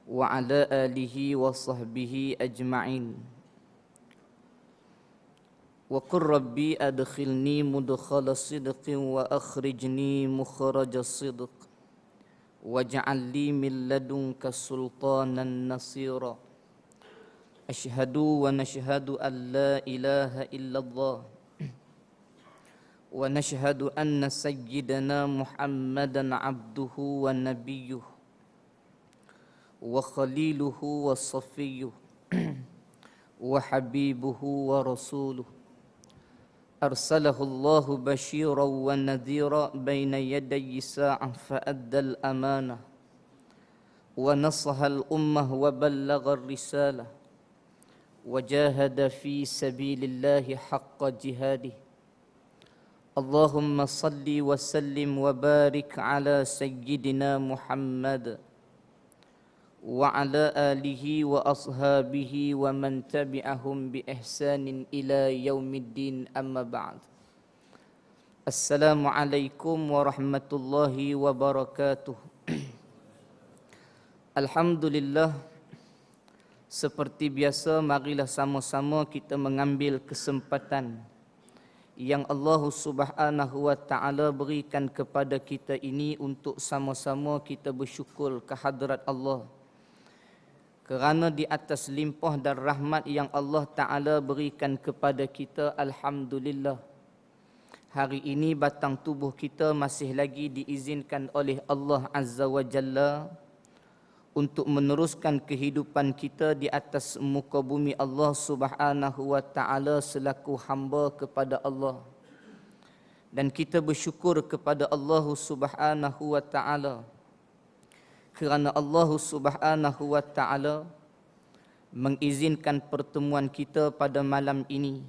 وعلى آله وصحبه أجمعين. وقل ربي أدخلني مدخل صدق وأخرجني مخرج صدق واجعل لي من لدنك سلطانا نصيرا. أشهد ونشهد أن لا إله إلا الله ونشهد أن سيدنا محمدا عبده ونبيه وخليله وصفيه وحبيبه ورسوله أرسله الله بشيرا ونذيرا بين يدي الساعة فأدى الأمانة ونصح الأمة وبلغ الرسالة وجاهد في سبيل الله حق جهاده. اللهم صل وسلم وبارك على سيدنا محمد وعلى آله وأصحابه ومن تبعهم بإحسان إلى يوم الدين. أما بعد. السلام عليكم ورحمة الله وبركاته. Alhamdulillah, seperti biasa marilah sama-sama kita mengambil kesempatan yang Allah Subhanahu wa taala berikan kepada kita ini untuk sama-sama kita bersyukur kehadrat Allah. Kerana di atas limpah dan rahmat yang Allah Ta'ala berikan kepada kita, alhamdulillah, hari ini batang tubuh kita masih lagi diizinkan oleh Allah Azza wa Jalla untuk meneruskan kehidupan kita di atas muka bumi Allah Subhanahu wa Ta'ala selaku hamba kepada Allah. Dan kita bersyukur kepada Allah Subhanahu wa Ta'ala kerana Allah Subhanahu wa Ta'ala mengizinkan pertemuan kita pada malam ini.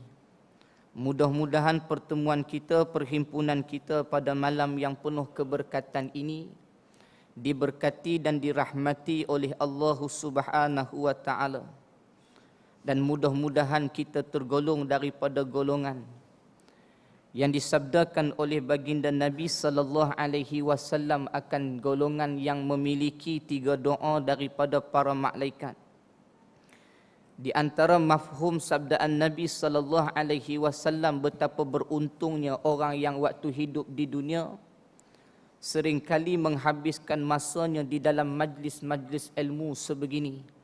Mudah-mudahan pertemuan kita, perhimpunan kita pada malam yang penuh keberkatan ini diberkati dan dirahmati oleh Allah Subhanahu wa Ta'ala. Dan mudah-mudahan kita tergolong daripada golongan yang disabdakan oleh baginda Nabi sallallahu alaihi wasallam akan golongan yang memiliki 3 doa daripada para malaikat. Di antara mafhum sabdaan Nabi sallallahu alaihi wasallam betapa beruntungnya orang yang waktu hidup di dunia seringkali menghabiskan masanya di dalam majlis-majlis ilmu sebegini.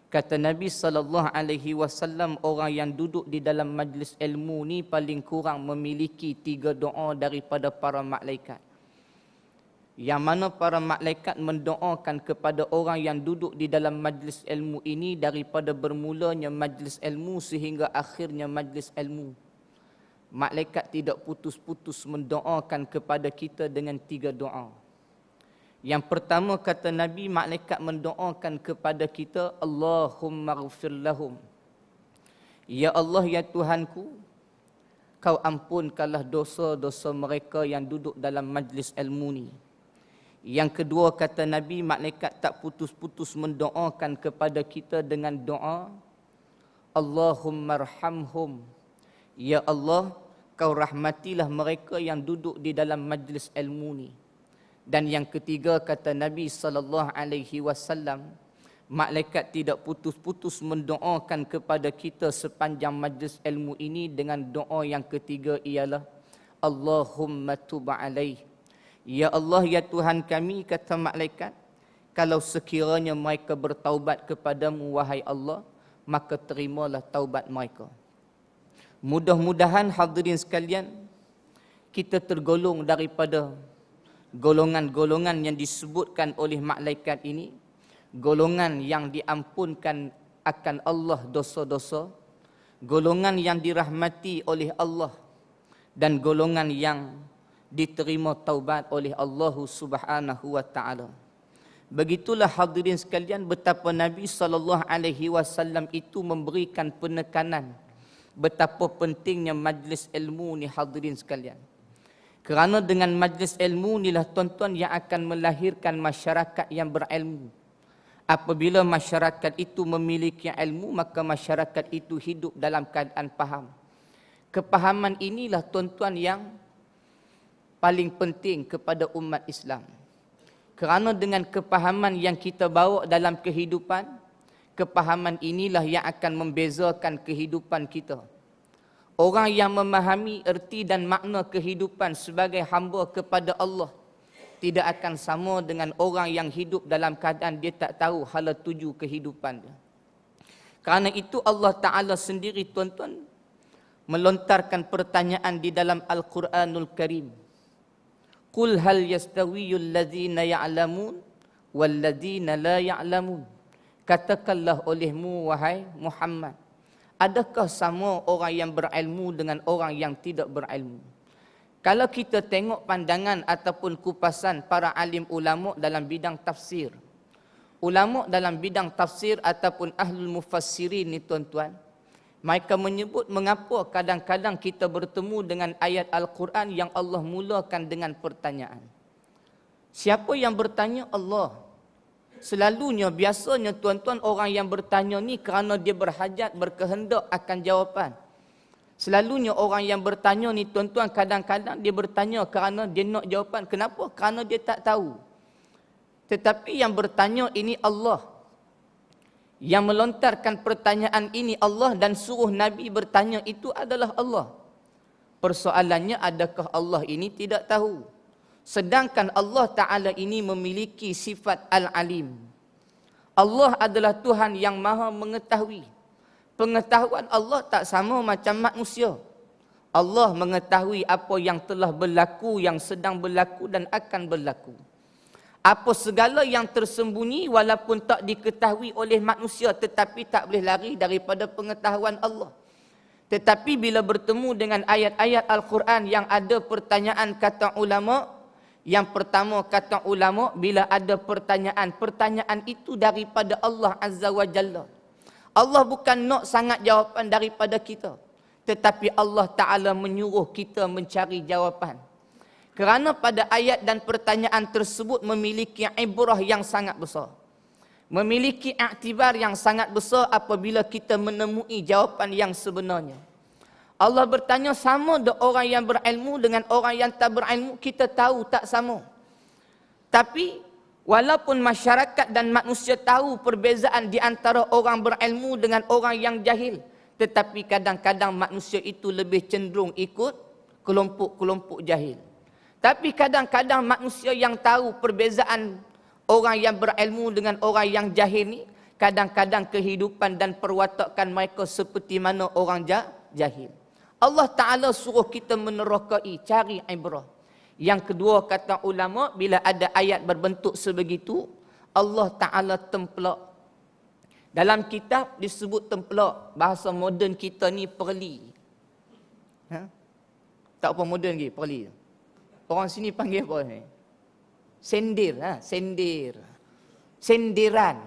Kata Nabi sallallahu alaihi wasallam, orang yang duduk di dalam majlis ilmu ni paling kurang memiliki 3 doa daripada para malaikat. Yang mana para malaikat mendoakan kepada orang yang duduk di dalam majlis ilmu ini daripada bermulanya majlis ilmu sehingga akhirnya majlis ilmu. Malaikat tidak putus-putus mendoakan kepada kita dengan 3 doa. Yang pertama, kata Nabi, malaikat mendoakan kepada kita, Allahumma ghfir lahum. Ya Allah, ya Tuhanku, Kau ampunkanlah dosa-dosa mereka yang duduk dalam majlis ilmu ni. Yang kedua, kata Nabi, malaikat tak putus-putus mendoakan kepada kita dengan doa, Allahumma arhamhum. Ya Allah, Kau rahmatilah mereka yang duduk di dalam majlis ilmu ni. Dan yang ketiga, kata Nabi sallallahu alaihi wasallam, malaikat tidak putus-putus mendoakan kepada kita sepanjang majlis ilmu ini dengan doa yang ketiga ialah Allahumma tub alaih. Ya Allah, ya Tuhan kami, kata malaikat, kalau sekiranya mereka bertaubat kepadamu wahai Allah, maka terimalah taubat mereka. Mudah-mudahan hadirin sekalian, kita tergolong daripada golongan-golongan yang disebutkan oleh malaikat ini, golongan yang diampunkan akan Allah dosa-dosa, golongan yang dirahmati oleh Allah, dan golongan yang diterima taubat oleh Allah Subhanahu wa Ta'ala. Begitulah hadirin sekalian betapa Nabi sallallahu alaihi wasallam itu memberikan penekanan betapa pentingnya majlis ilmu ni, hadirin sekalian. Kerana dengan majlis ilmu inilah tuan-tuan yang akan melahirkan masyarakat yang berilmu. Apabila masyarakat itu memiliki ilmu, maka masyarakat itu hidup dalam keadaan faham. Kepahaman inilah tuan-tuan yang paling penting kepada umat Islam. Kerana dengan kepahaman yang kita bawa dalam kehidupan, kepahaman inilah yang akan membezakan kehidupan kita. Orang yang memahami erti dan makna kehidupan sebagai hamba kepada Allah tidak akan sama dengan orang yang hidup dalam keadaan dia tak tahu hala tuju kehidupan dia. Kerana itu Allah Ta'ala sendiri, tuan-tuan, melontarkan pertanyaan di dalam Al-Quranul Karim. Qul hal yastawiyul ladzina ya'lamun wal ladzina la ya'lamun. Katakanlah olehmu, wahai Muhammad, adakah sama orang yang berilmu dengan orang yang tidak berilmu? Kalau kita tengok pandangan ataupun kupasan para alim ulama dalam bidang tafsir, ulama dalam bidang tafsir ataupun ahlul mufassirin ni, tuan-tuan, mereka menyebut mengapa kadang-kadang kita bertemu dengan ayat Al-Quran yang Allah mulakan dengan pertanyaan. Siapa yang bertanya? Allah. Selalunya, biasanya, tuan-tuan, orang yang bertanya ni kerana dia berhajat, berkehendak akan jawapan. Selalunya orang yang bertanya ni, tuan-tuan, kadang-kadang dia bertanya kerana dia nak jawapan. Kenapa? Kerana dia tak tahu. Tetapi yang bertanya ini Allah. Yang melontarkan pertanyaan ini Allah dan suruh Nabi bertanya itu adalah Allah. Persoalannya, adakah Allah ini tidak tahu? Sedangkan Allah Ta'ala ini memiliki sifat Al-Alim. Allah adalah Tuhan yang maha mengetahui. Pengetahuan Allah tak sama macam manusia. Allah mengetahui apa yang telah berlaku, yang sedang berlaku dan akan berlaku. Apa segala yang tersembunyi walaupun tak diketahui oleh manusia, tetapi tak boleh lari daripada pengetahuan Allah. Tetapi bila bertemu dengan ayat-ayat Al-Quran yang ada pertanyaan, kata ulama, yang pertama kata ulama, bila ada pertanyaan, pertanyaan itu daripada Allah Azza wa Jalla. Allah bukan nak sangat jawapan daripada kita, tetapi Allah Ta'ala menyuruh kita mencari jawapan. Kerana pada ayat dan pertanyaan tersebut memiliki ibrah yang sangat besar. Memiliki iktibar yang sangat besar apabila kita menemui jawapan yang sebenarnya. Allah bertanya, sama ada orang yang berilmu dengan orang yang tak berilmu? Kita tahu tak sama. Tapi walaupun masyarakat dan manusia tahu perbezaan di antara orang berilmu dengan orang yang jahil, tetapi kadang-kadang manusia itu lebih cenderung ikut kelompok-kelompok jahil. Tapi kadang-kadang manusia yang tahu perbezaan orang yang berilmu dengan orang yang jahil ni, kadang-kadang kehidupan dan perwatakan mereka seperti mana orang jahil. Allah Ta'ala suruh kita menerokai, cari ibrah. Yang kedua, kata ulama, bila ada ayat berbentuk sebegitu, Allah Ta'ala templak. Dalam kitab disebut templak. Bahasa moden kita ni perli. Tak apa moden lagi, perli. Orang sini panggil apa ni? Sendir, sendir. Sendiran.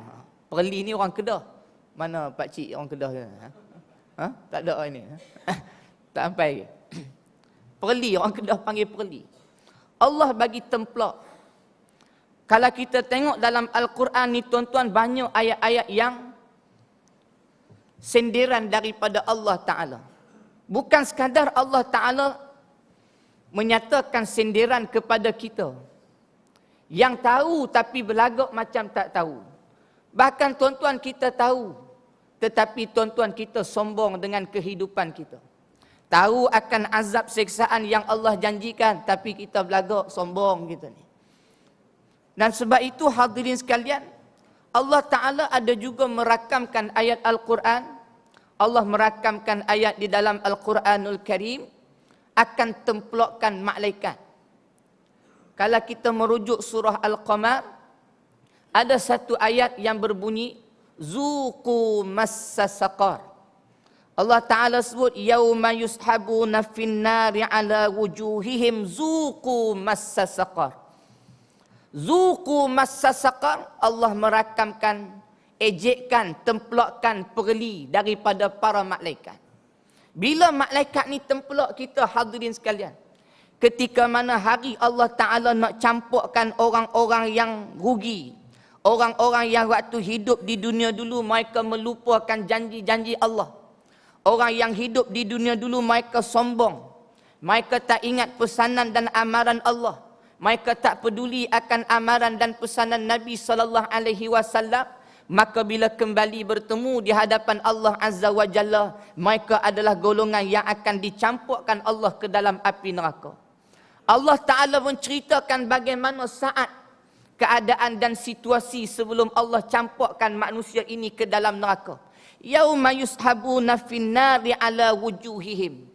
Perli ni orang Kedah. Mana Pak Cik orang Kedah ke? Tak ada ini. Tak sampai. Perli, orang Kedah panggil perli. Allah bagi templak. Kalau kita tengok dalam Al-Quran ni, tuan-tuan, banyak ayat-ayat yang sendiran daripada Allah Ta'ala. Bukan sekadar Allah Ta'ala menyatakan sendiran kepada kita. Yang tahu tapi berlagak macam tak tahu. Bahkan, tuan-tuan, kita tahu, tetapi tuan-tuan kita sombong dengan kehidupan kita. Tahu akan azab siksaan yang Allah janjikan, tapi kita berlagak sombong kita ni. Dan sebab itu, hadirin sekalian, Allah Ta'ala ada juga merakamkan ayat Al-Quran. Allah merakamkan ayat di dalam Al-Quranul Karim akan templokkan malaikat. Kalau kita merujuk surah Al-Qamar, ada satu ayat yang berbunyi Zuqu massa saqar. Allah Ta'ala sebut yauma yushabuna fin nari ala wujuhihim zuqu massa saqar. Zuqu massa saqar, Allah merakamkan, ejekkan, templokkan perli daripada para malaikat. Bila malaikat ni templok kita, hadirin sekalian, ketika mana hari Allah Ta'ala nak campurkan orang-orang yang rugi, orang-orang yang waktu hidup di dunia dulu mereka melupakan janji-janji Allah. Orang yang hidup di dunia dulu mereka sombong. Mereka tak ingat pesanan dan amaran Allah. mereka tak peduli akan amaran dan pesanan Nabi SAW, maka bila kembali bertemu di hadapan Allah Azza wa Jalla, mereka adalah golongan yang akan dicampurkan Allah ke dalam api neraka. Allah Ta'ala menceritakan bagaimana saat, keadaan dan situasi sebelum Allah campurkan manusia ini ke dalam neraka. Yauma yushabuna finnari ala wujuhihim.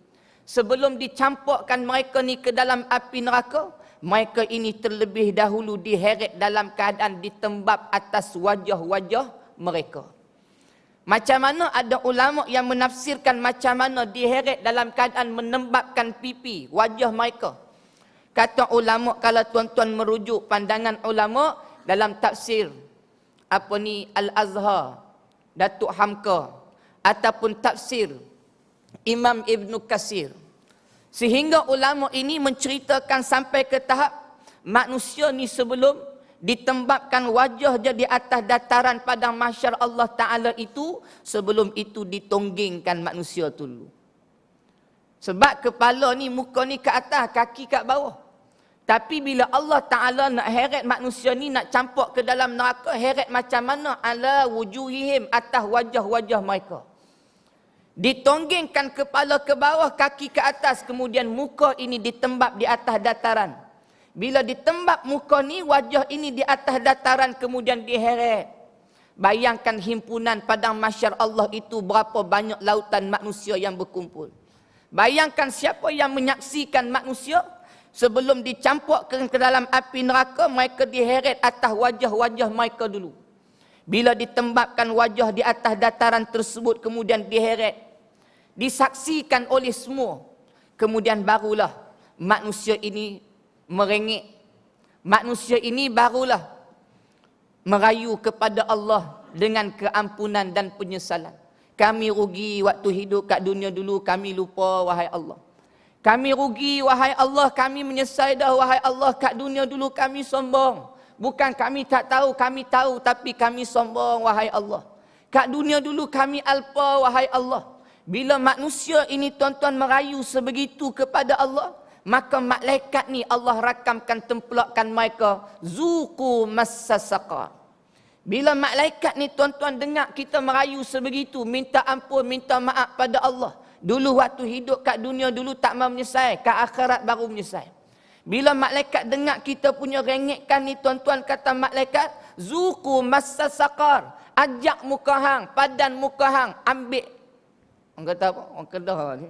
Sebelum dicampurkan mereka ni ke dalam api neraka, mereka ini terlebih dahulu diheret dalam keadaan ditembap atas wajah-wajah mereka. Macam mana ada ulama yang menafsirkan macam mana diheret dalam keadaan menembapkan pipi wajah mereka. Kata ulama, kalau tuan-tuan merujuk pandangan ulama dalam tafsir Al-Azhar, Datuk Hamka, ataupun tafsir Imam Ibn Katsir, sehingga ulama ini menceritakan sampai ke tahap manusia ni sebelum ditembapkan wajah dia di atas dataran padang mahsyar Allah Ta'ala itu, sebelum itu ditonggingkan manusia tu dulu. Sebab kepala ni, muka ni ke atas, kaki kat bawah. Tapi bila Allah Ta'ala nak heret manusia ni, nak campur ke dalam neraka, heret macam mana? Ala wujuhihim, atas wajah-wajah mereka. Ditonggingkan kepala ke bawah, kaki ke atas, kemudian muka ini ditembap di atas dataran. Bila ditembap muka ni, wajah ini di atas dataran, kemudian diheret. Bayangkan himpunan padang mahsyar Allah itu, berapa banyak lautan manusia yang berkumpul. Bayangkan siapa yang menyaksikan manusia sebelum dicampurkan ke dalam api neraka, mereka diheret atas wajah-wajah mereka dulu. Bila ditembapkan wajah di atas dataran tersebut, kemudian diheret, disaksikan oleh semua, kemudian barulah manusia ini merengek. Manusia ini barulah merayu kepada Allah dengan keampunan dan penyesalan. Kami rugi waktu hidup kat dunia dulu, kami lupa wahai Allah. Kami rugi wahai Allah, kami menyesal dah wahai Allah, kat dunia dulu kami sombong. Bukan kami tak tahu, kami tahu, tapi kami sombong wahai Allah. Kat dunia dulu kami alpa wahai Allah. Bila manusia ini tuan-tuan merayu sebegitu kepada Allah, maka malaikat ni Allah rakamkan, tempelakkan mereka, zuku massa saqar. Bila malaikat ni tuan-tuan dengar kita merayu sebegitu, minta ampun, minta maaf pada Allah. Dulu waktu hidup kat dunia dulu tak mau menyesal, kat akhirat baru menyesal. Bila malaikat dengar kita punya rengekkan ni tuan-tuan, kata malaikat, zuku massa saqar, ajak muka hang, padan muka hang, ambil. Orang kata apa? Orang Kedah ni.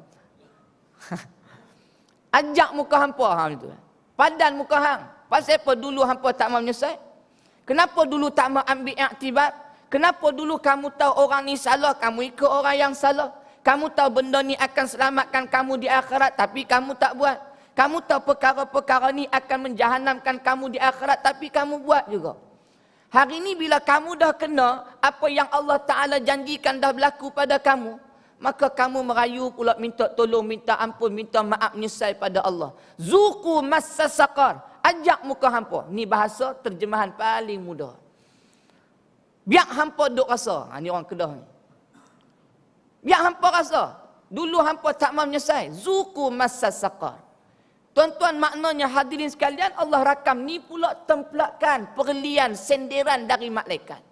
Ajak muka hampa hang itu. Padan muka hang. Pasal apa dulu hampa tak mau menyesal? Kenapa dulu tak mau ambil iktibar? Kenapa dulu kamu tahu orang ni salah, kamu ikut orang yang salah? Kamu tahu benda ni akan selamatkan kamu di akhirat, tapi kamu tak buat. Kamu tahu perkara-perkara ni akan menjahanamkan kamu di akhirat, tapi kamu buat juga. Hari ni bila kamu dah kena apa yang Allah Ta'ala janjikan dah berlaku pada kamu, maka kamu merayu pula minta tolong, minta ampun, minta maaf, menyesal pada Allah. Zuku massa saqar, ajak muka hampa. Ni bahasa terjemahan paling mudah. Biar hampa duk rasa. Ni orang Kedah ni. Biar hampa rasa. Dulu hampa tak mau menyesal. Zuku massa saqar. Tuan-tuan, maknanya hadirin sekalian, Allah rakam ni pula templakan, perlian, senderan dari malaikat.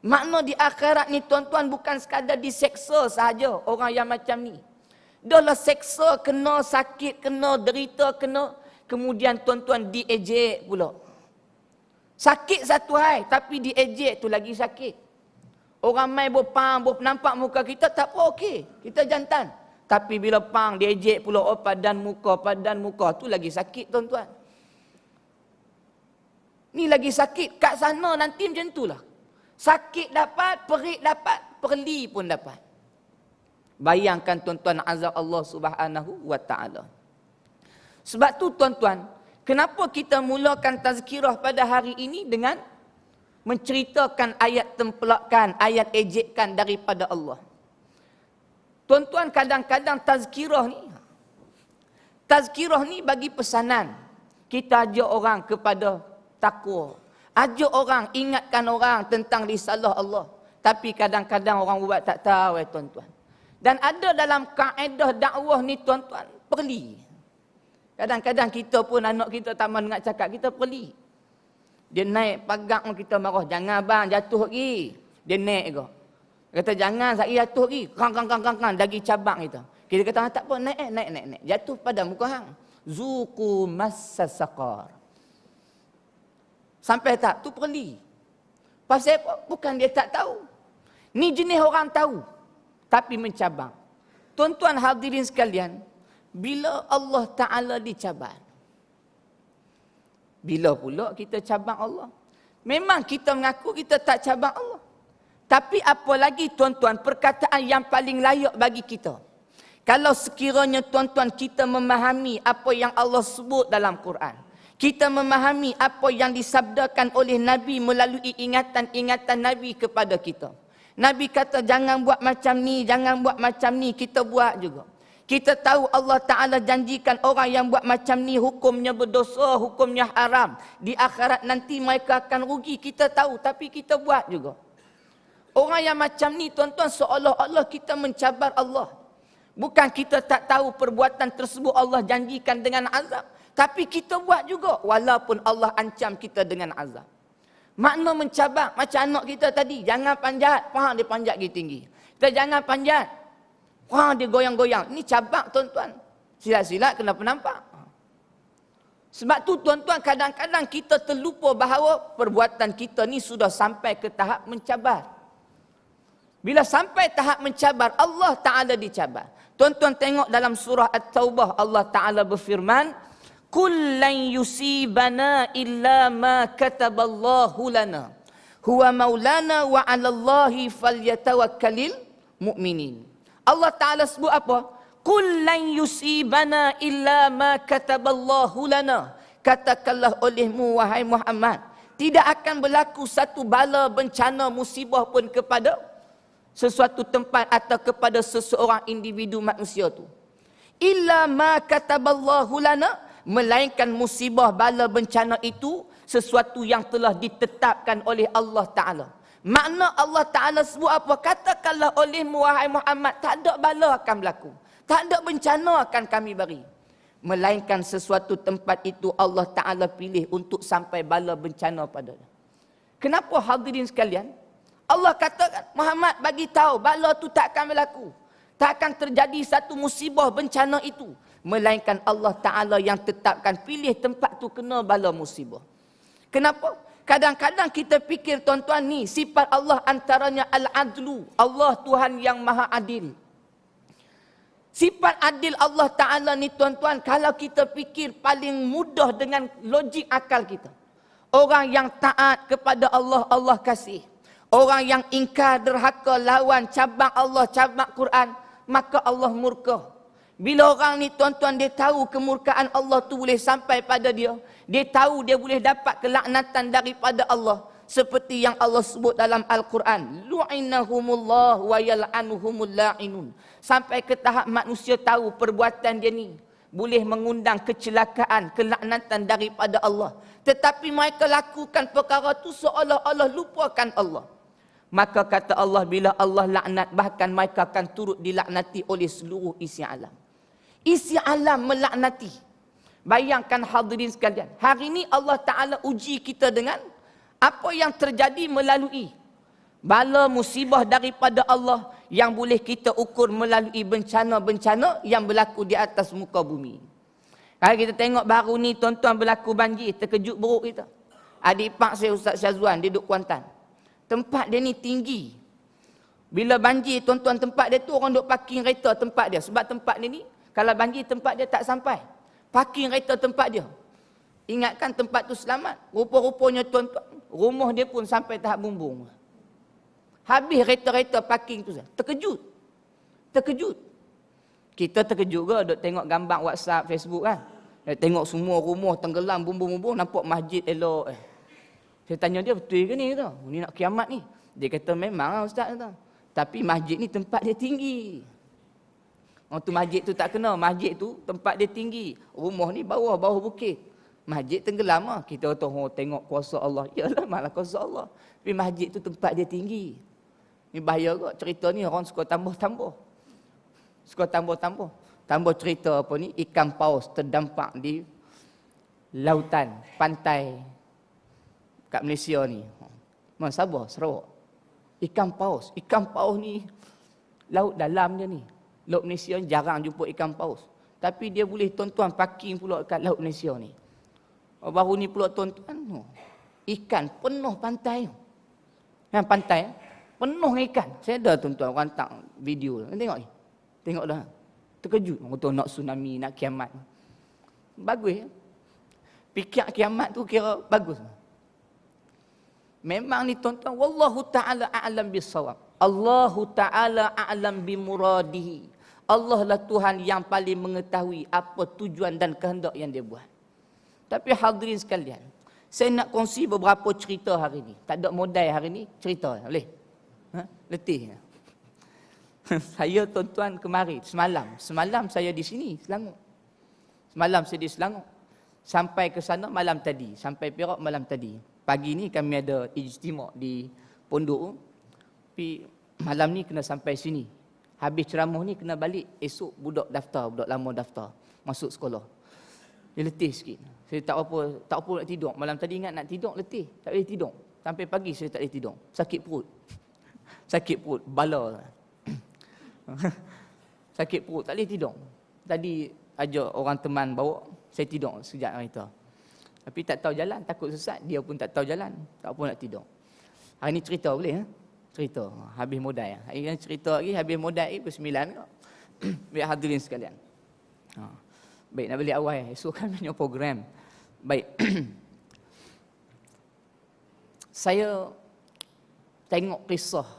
Makna di akhirat ni tuan-tuan bukan sekadar diseksa sahaja orang yang macam ni. Dah lah seksa, kena sakit, kena derita, kena, kemudian tuan-tuan diejek pula. Sakit satu hai, tapi diejek tu lagi sakit. Orang mai berpang, nampak muka kita tak apa okey, kita jantan. Tapi bila pang diejek pula, oh padan muka tu lagi sakit tuan-tuan. Ni lagi sakit, kat sana nanti macam itulah. Sakit dapat, perik dapat, perli pun dapat. Bayangkan tuan-tuan azab Allah Subhanahu wa Ta'ala. Sebab tu tuan-tuan, kenapa kita mulakan tazkirah pada hari ini dengan menceritakan ayat tempelakan, ayat ejekan daripada Allah. Tuan-tuan, kadang-kadang tazkirah ni bagi pesanan. Kita ajak orang kepada takwa. Ajak orang, ingatkan orang tentang risalah Allah. Tapi kadang-kadang orang buat tak tahu tuan-tuan. Dan ada dalam kaedah dakwah ni tuan-tuan, perli. Kadang-kadang kita pun anak kita taman nak cakap, kita pelik. Dia naik pagang kita marah, jangan bang jatuh lagi. Dia naik ke. Kata jangan saya jatuh lagi. Kang lagi cabang kita. Kita kata tak apa, naik. Jatuh pada muka hang. Zuqu massa saqar. Sampai tak tu perli. Pasal apa? Bukan dia tak tahu. Ni jenis orang tahu tapi mencabang. Tuan-tuan hadirin sekalian, bila Allah Taala dicabar, bila pula kita cabang Allah? Memang kita mengaku kita tak cabang Allah. Tapi apa lagi tuan-tuan, perkataan yang paling layak bagi kita. Kalau sekiranya tuan-tuan kita memahami apa yang Allah sebut dalam Quran. Kita memahami apa yang disabdakan oleh Nabi melalui ingatan-ingatan Nabi kepada kita. Nabi kata jangan buat macam ni, jangan buat macam ni, kita buat juga. Kita tahu Allah Ta'ala janjikan orang yang buat macam ni hukumnya berdosa, hukumnya haram. Di akhirat nanti mereka akan rugi, kita tahu tapi kita buat juga. Orang yang macam ni tuan-tuan seolah-olah kita mencabar Allah. Bukan kita tak tahu perbuatan tersebut Allah janjikan dengan azab. Tapi kita buat juga walaupun Allah ancam kita dengan azab. Makna mencabar macam anak kita tadi, jangan panjat, dia panjat lagi tinggi. Kita jangan panjat. Dia goyang-goyang. Ini cabak tuan-tuan. Silat-silat kena penampak. Sebab tu tuan-tuan kadang-kadang kita terlupa bahawa perbuatan kita ni sudah sampai ke tahap mencabar. Bila sampai tahap mencabar, Allah Ta'ala dicabar. Tuan-tuan tengok dalam surah At-Taubah, Allah Ta'ala berfirman, "Qul lan yusibana illa ma kataballahu lana. Huwa maulana wa 'alallahi falyatawakkalul mu'minin." Allah Ta'ala sebut apa? Qul lan yusibana illa ma kataballahu lana. Katakanlah olehmu wahai Muhammad, tidak akan berlaku satu bala, bencana, musibah pun kepada sesuatu tempat atau kepada seseorang individu manusia tu. Illa ma kataballahu lana, melainkan musibah, bala, bencana itu sesuatu yang telah ditetapkan oleh Allah Ta'ala. Makna Allah Ta'ala sebut apa? Katakanlah olehmu wahai Muhammad, tak ada bala akan berlaku, tak ada bencana akan kami beri, melainkan sesuatu tempat itu Allah Ta'ala pilih untuk sampai bala bencana padanya. Kenapa hadirin sekalian? Allah katakan, Muhammad bagi tahu bala tu tak akan berlaku, tak akan terjadi satu musibah bencana itu, melainkan Allah Ta'ala yang tetapkan, pilih tempat tu kena bala musibah. Kenapa? Kadang-kadang kita fikir tuan-tuan ni sifat Allah antaranya Al-Adlu. Allah Tuhan yang maha adil. Sifat adil Allah Ta'ala ni tuan-tuan, kalau kita fikir paling mudah dengan logik akal kita. Orang yang taat kepada Allah, Allah kasih. Orang yang ingkar, derhaka, lawan, cabang Allah, cabang Quran, maka Allah murka. Bila orang ni tuan-tuan dia tahu kemurkaan Allah tu boleh sampai pada dia, dia tahu dia boleh dapat kelaknatan daripada Allah. Seperti yang Allah sebut dalam Al-Quran, lu'inahumullah wa yal'anuhumul la'inun. Sampai ke tahap manusia tahu perbuatan dia ni boleh mengundang kecelakaan, kelaknatan daripada Allah. Tetapi mereka lakukan perkara tu seolah-olah lupakan Allah. Maka kata Allah, bila Allah laknat, bahkan mereka akan turut dilaknati oleh seluruh isi alam. Isi alam melaknati. Bayangkan hadirin sekalian, hari ini Allah Ta'ala uji kita dengan apa yang terjadi melalui bala musibah daripada Allah yang boleh kita ukur melalui bencana-bencana yang berlaku di atas muka bumi. Kalau kita tengok baru ni tuan-tuan berlaku banjir, terkejut buruk kita. Adik ipar saya Ustaz Syazwan, dia duduk Kuantan. Tempat dia ni tinggi. Bila banjir tuan-tuan, tempat dia tu orang duk parking kereta tempat dia. Sebab tempat dia ni, kalau banjir tempat dia tak sampai. Parking kereta tempat dia. Ingatkan tempat tu selamat. Rupa-rupanya tuan-tuan, rumah dia pun sampai tahap bumbung. Habis kereta-kereta parking tu. Terkejut. Terkejut. Kita terkejut ke duk tengok gambar WhatsApp, Facebook kan. Tengok semua rumah tenggelam, bumbung-bumbung, nampak masjid elok. Saya tanya dia, betul ke ni? Ni nak kiamat ni. Dia kata, memang lah Ustaz. Tapi masjid ni tempat dia tinggi. Orang tu masjid tu tak kena. Masjid tu tempat dia tinggi. Rumah ni bawah bukit. Masjid tenggelam lah. Kita kata, tengok kuasa Allah. Yalah, malah kuasa Allah. Tapi masjid tu tempat dia tinggi. Ni bahaya kot. Cerita ni orang suka tambah-tambah. Suka tambah-tambah. Tambah cerita apa ni, ikan paus terdampak di lautan, pantai kat Malaysia ni. Mana Sabah, Sarawak. Ikan paus ni laut dalam dia ni. Laut Malaysia ni jarang jumpa ikan paus. Tapi dia boleh tuan-tuan parking pula kat laut Malaysia ni. Baru ni pula tuan-tuan, ikan penuh pantai. Yang pantai penuh dengan ikan. Saya ada tuan-tuan orang hantar video. Tengok ni. Tengok dah. Terkejut. Orang nak tsunami, nak kiamat. Bagus. Fikir kiamat tu kira bagus. Memang ni tuan-tuan, wallahu ta'ala a'lam bisawab. Allahu ta'ala a'lam bimuradihi. Allah lah Tuhan yang paling mengetahui apa tujuan dan kehendak yang dia buat. Tapi hadirin sekalian, saya nak kongsi beberapa cerita hari ni. Tak ada modal hari ni, cerita. Boleh? Letih. Saya tuan-tuan kemari, semalam saya di sini, Selangor. Semalam saya di Selangor. Sampai ke sana malam tadi. Sampai Perak malam tadi. Pagi ni kami ada ijtimak di pondok. Tapi malam ni kena sampai sini. Habis ceramah ni kena balik. Esok budak lama daftar. Masuk sekolah. Dia letih sikit. Saya tak apa nak tidur. Malam tadi ingat nak tidur, letih. Tak boleh tidur. Sampai pagi saya tak boleh tidur. Sakit perut. Bala. Sakit perut, tak boleh tidur. Tadi ajak orang teman bawa, saya tidur sekejap hari tu. Tapi tak tahu jalan, takut sesat. Dia pun tak tahu jalan, tak apa nak tidur. Hari ni cerita boleh? Cerita. Habis modal. Hari ni cerita lagi, habis modal lagi, pukul 9. Biar hadirin sekalian. Baik, nak balik awal. Esok kan punya program. Baik. Saya tengok kisah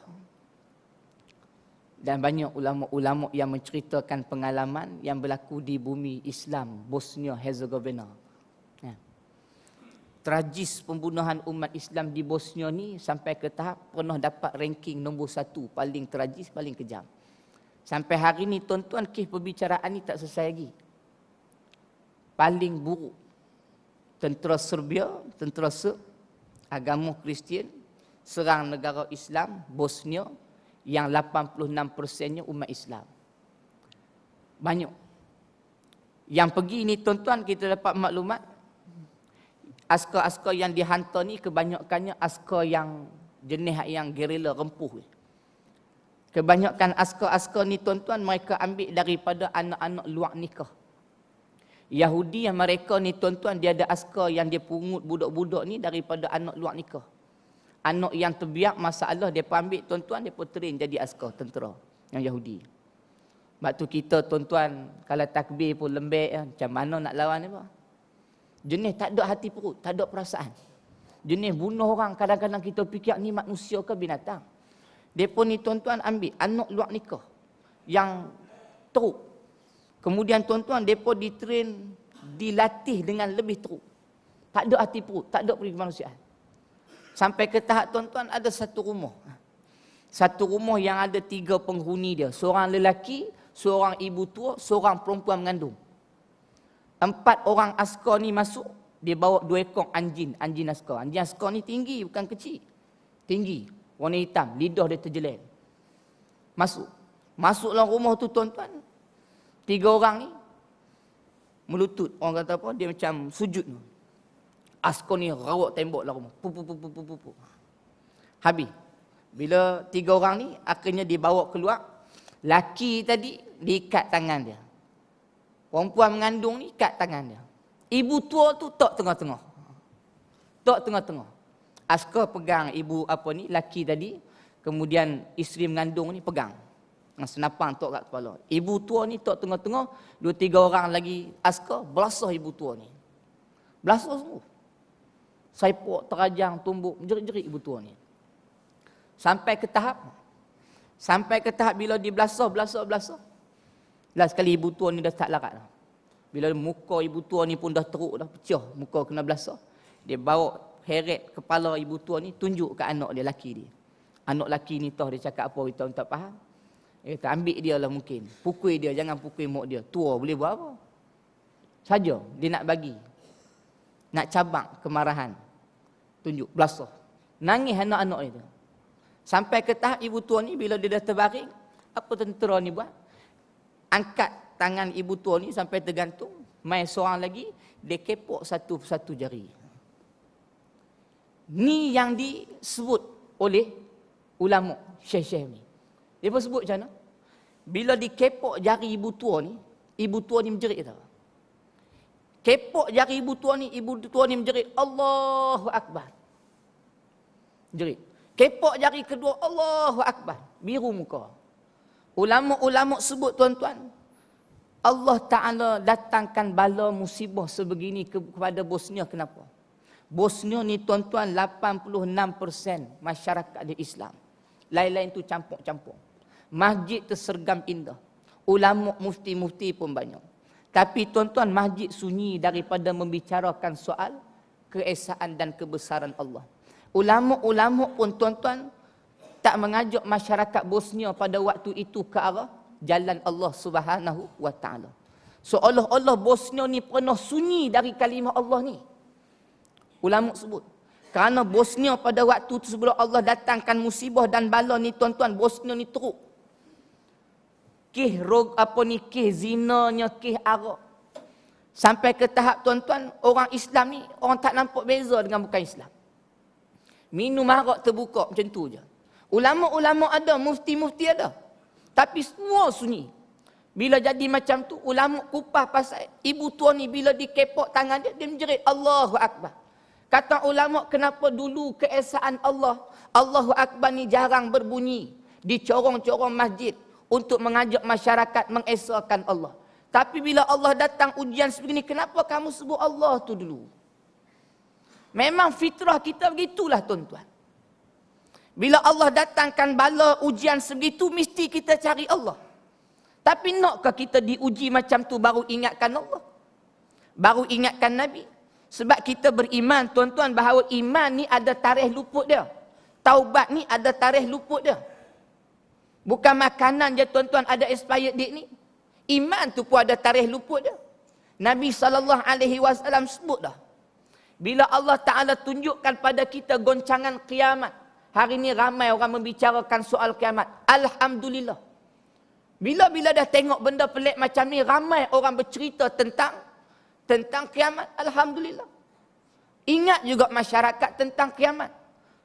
dan banyak ulama-ulama yang menceritakan pengalaman yang berlaku di bumi Islam, Bosnia Herzegovina. Tragis pembunuhan umat Islam di Bosnia ni sampai ke tahap pernah dapat ranking nombor 1 paling tragis, paling kejam. Sampai hari ni tuan-tuan, kes perbicaraan ni tak selesai lagi. Paling buruk, tentera Serbia, tentera Serb, agama Kristian, serang negara Islam, Bosnia, yang 86%-nya umat Islam. Banyak. Yang pergi ni tuan-tuan, kita dapat maklumat, askar-askar yang dihantar ni kebanyakannya askar yang jenis yang gerila rempuh. Kebanyakan askar-askar ni tuan-tuan, mereka ambil daripada anak-anak luar nikah. Yahudi yang mereka ni tuan-tuan, dia ada askar yang dia pungut budak-budak ni daripada anak luar nikah. Anak yang terbiak masalah, dia ambil tuan-tuan, dia train jadi askar tentera yang Yahudi. Sebab tu kita tuan-tuan, kalau takbir pun lembek, macam mana nak lawan ni pak? Jenis tak ada hati perut, tak ada perasaan. Jenis bunuh orang, kadang-kadang kita fikir ni manusia ke binatang. Mereka ni tuan-tuan ambil anak luar nikah yang teruk. Kemudian tuan-tuan, mereka ditrain, dilatih dengan lebih teruk. Tak ada hati perut, tak ada kemanusiaan. Sampai ke tahap tuan-tuan, ada satu rumah. Satu rumah yang ada 3 penghuni dia. Seorang lelaki, seorang ibu tua, seorang perempuan mengandung. 4 orang askar ni masuk, dia bawa 2 ekor anjing askar. Anjing askar ni tinggi, bukan kecil. Tinggi, warna hitam, lidah dia terjelek. Masuk dalam rumah tu tuan-tuan. 3 orang ni melutut. Orang kata apa? Dia macam sujud. Askar ni rawat tembok dalam rumah. Pup. Habis. Bila 3 orang ni akhirnya dibawa keluar. Laki tadi diikat tangan dia. Perempuan mengandung ni ikat tangan dia. Ibu tua tu tok tengah-tengah. Askar pegang ibu laki tadi. Kemudian isteri mengandung ni pegang. Senapang tok kat kepala. Ibu tua ni tok tengah-tengah. 2-3 orang lagi askar belasah ibu tua ni. Belasah semua. Saipok, terajang, tumbuk, jerit-jerit ibu tua ni. Sampai ke tahap bila dia belasah. Last sekali ibu tua ni dah tak larat. Bila muka ibu tua ni pun dah teruk, dah pecah, muka kena belasah. Dia bawa heret kepala ibu tua ni, tunjuk ke anak dia, laki dia. Anak laki ni tahu dia cakap apa, kita tak faham. Dia kata, ambil dia lah mungkin. Pukul dia, jangan pukul mak dia. Tua boleh buat apa? Saja dia nak bagi. Nak cabang kemarahan. Tunjuk, belasah. Nangis anak-anak itu. Sampai ke tahap ibu tua ni, bila dia dah terbaring, apa tentera ni buat? Angkat tangan ibu tua ni sampai tergantung. Mai seorang lagi, dia kepok satu jari. Ni yang disebut oleh ulama syekh-syekh ni. Dia pun sebut macam mana? Bila dikepok jari ibu tua ni menjerit tau. Kepok jari ibu tua ni menjerit, Allahu Akbar. Jerit. Kepok jari kedua, Allahu Akbar. Biru muka. Ulama-ulama sebut tuan-tuan, Allah Ta'ala datangkan bala musibah sebegini kepada Bosnia. Kenapa? Bosnia ni tuan-tuan 86% masyarakat dia Islam. Lain-lain tu campur-campur. Masjid tersergam indah. Ulama mufti-mufti pun banyak. Tapi tuan-tuan, masjid sunyi daripada membicarakan soal keesaan dan kebesaran Allah. Ulama-ulama pun tuan-tuan tak mengajak masyarakat Bosnia pada waktu itu ke arah jalan Allah Subhanahu wa taala. Seolah-olah Bosnia ni pernah sunyi dari kalimah Allah ni. Ulama sebut. Kerana Bosnia pada waktu itu sebelum Allah datangkan musibah dan bala ni tuan-tuan, Bosnia ni teruk. Kih zinanya, kih arak. Sampai ke tahap tuan-tuan, orang Islam ni, orang tak nampak beza dengan bukan Islam. Minum arak terbuka macam tu je. Ulama-ulama ada, mufti-mufti ada. Tapi semua sunyi. Bila jadi macam tu, ulama kupah pasal ibu tua ni bila dikepok tangan dia, dia menjerit Allahu Akbar. Kata ulama, kenapa dulu keesaan Allah, Allahu Akbar ni jarang berbunyi di corong-corong masjid untuk mengajak masyarakat mengesahkan Allah. Tapi bila Allah datang ujian sebegini, kenapa kamu sebut Allah tu dulu? Memang fitrah kita begitulah tuan-tuan. Bila Allah datangkan bala ujian sebegitu, mesti kita cari Allah. Tapi nakkah kita diuji macam tu baru ingatkan Allah? Baru ingatkan Nabi? Sebab kita beriman tuan-tuan bahawa iman ni ada tarikh luput dia. Taubat ni ada tarikh luput dia. Bukan makanan je tuan-tuan ada expired date ni. Iman tu pun ada tarikh luput dia. Nabi SAW sebut dah. Bila Allah Ta'ala tunjukkan pada kita goncangan kiamat. Hari ni ramai orang membicarakan soal kiamat. Alhamdulillah. Bila dah tengok benda pelik macam ni, ramai orang bercerita tentang kiamat. Alhamdulillah. Ingat juga masyarakat tentang kiamat.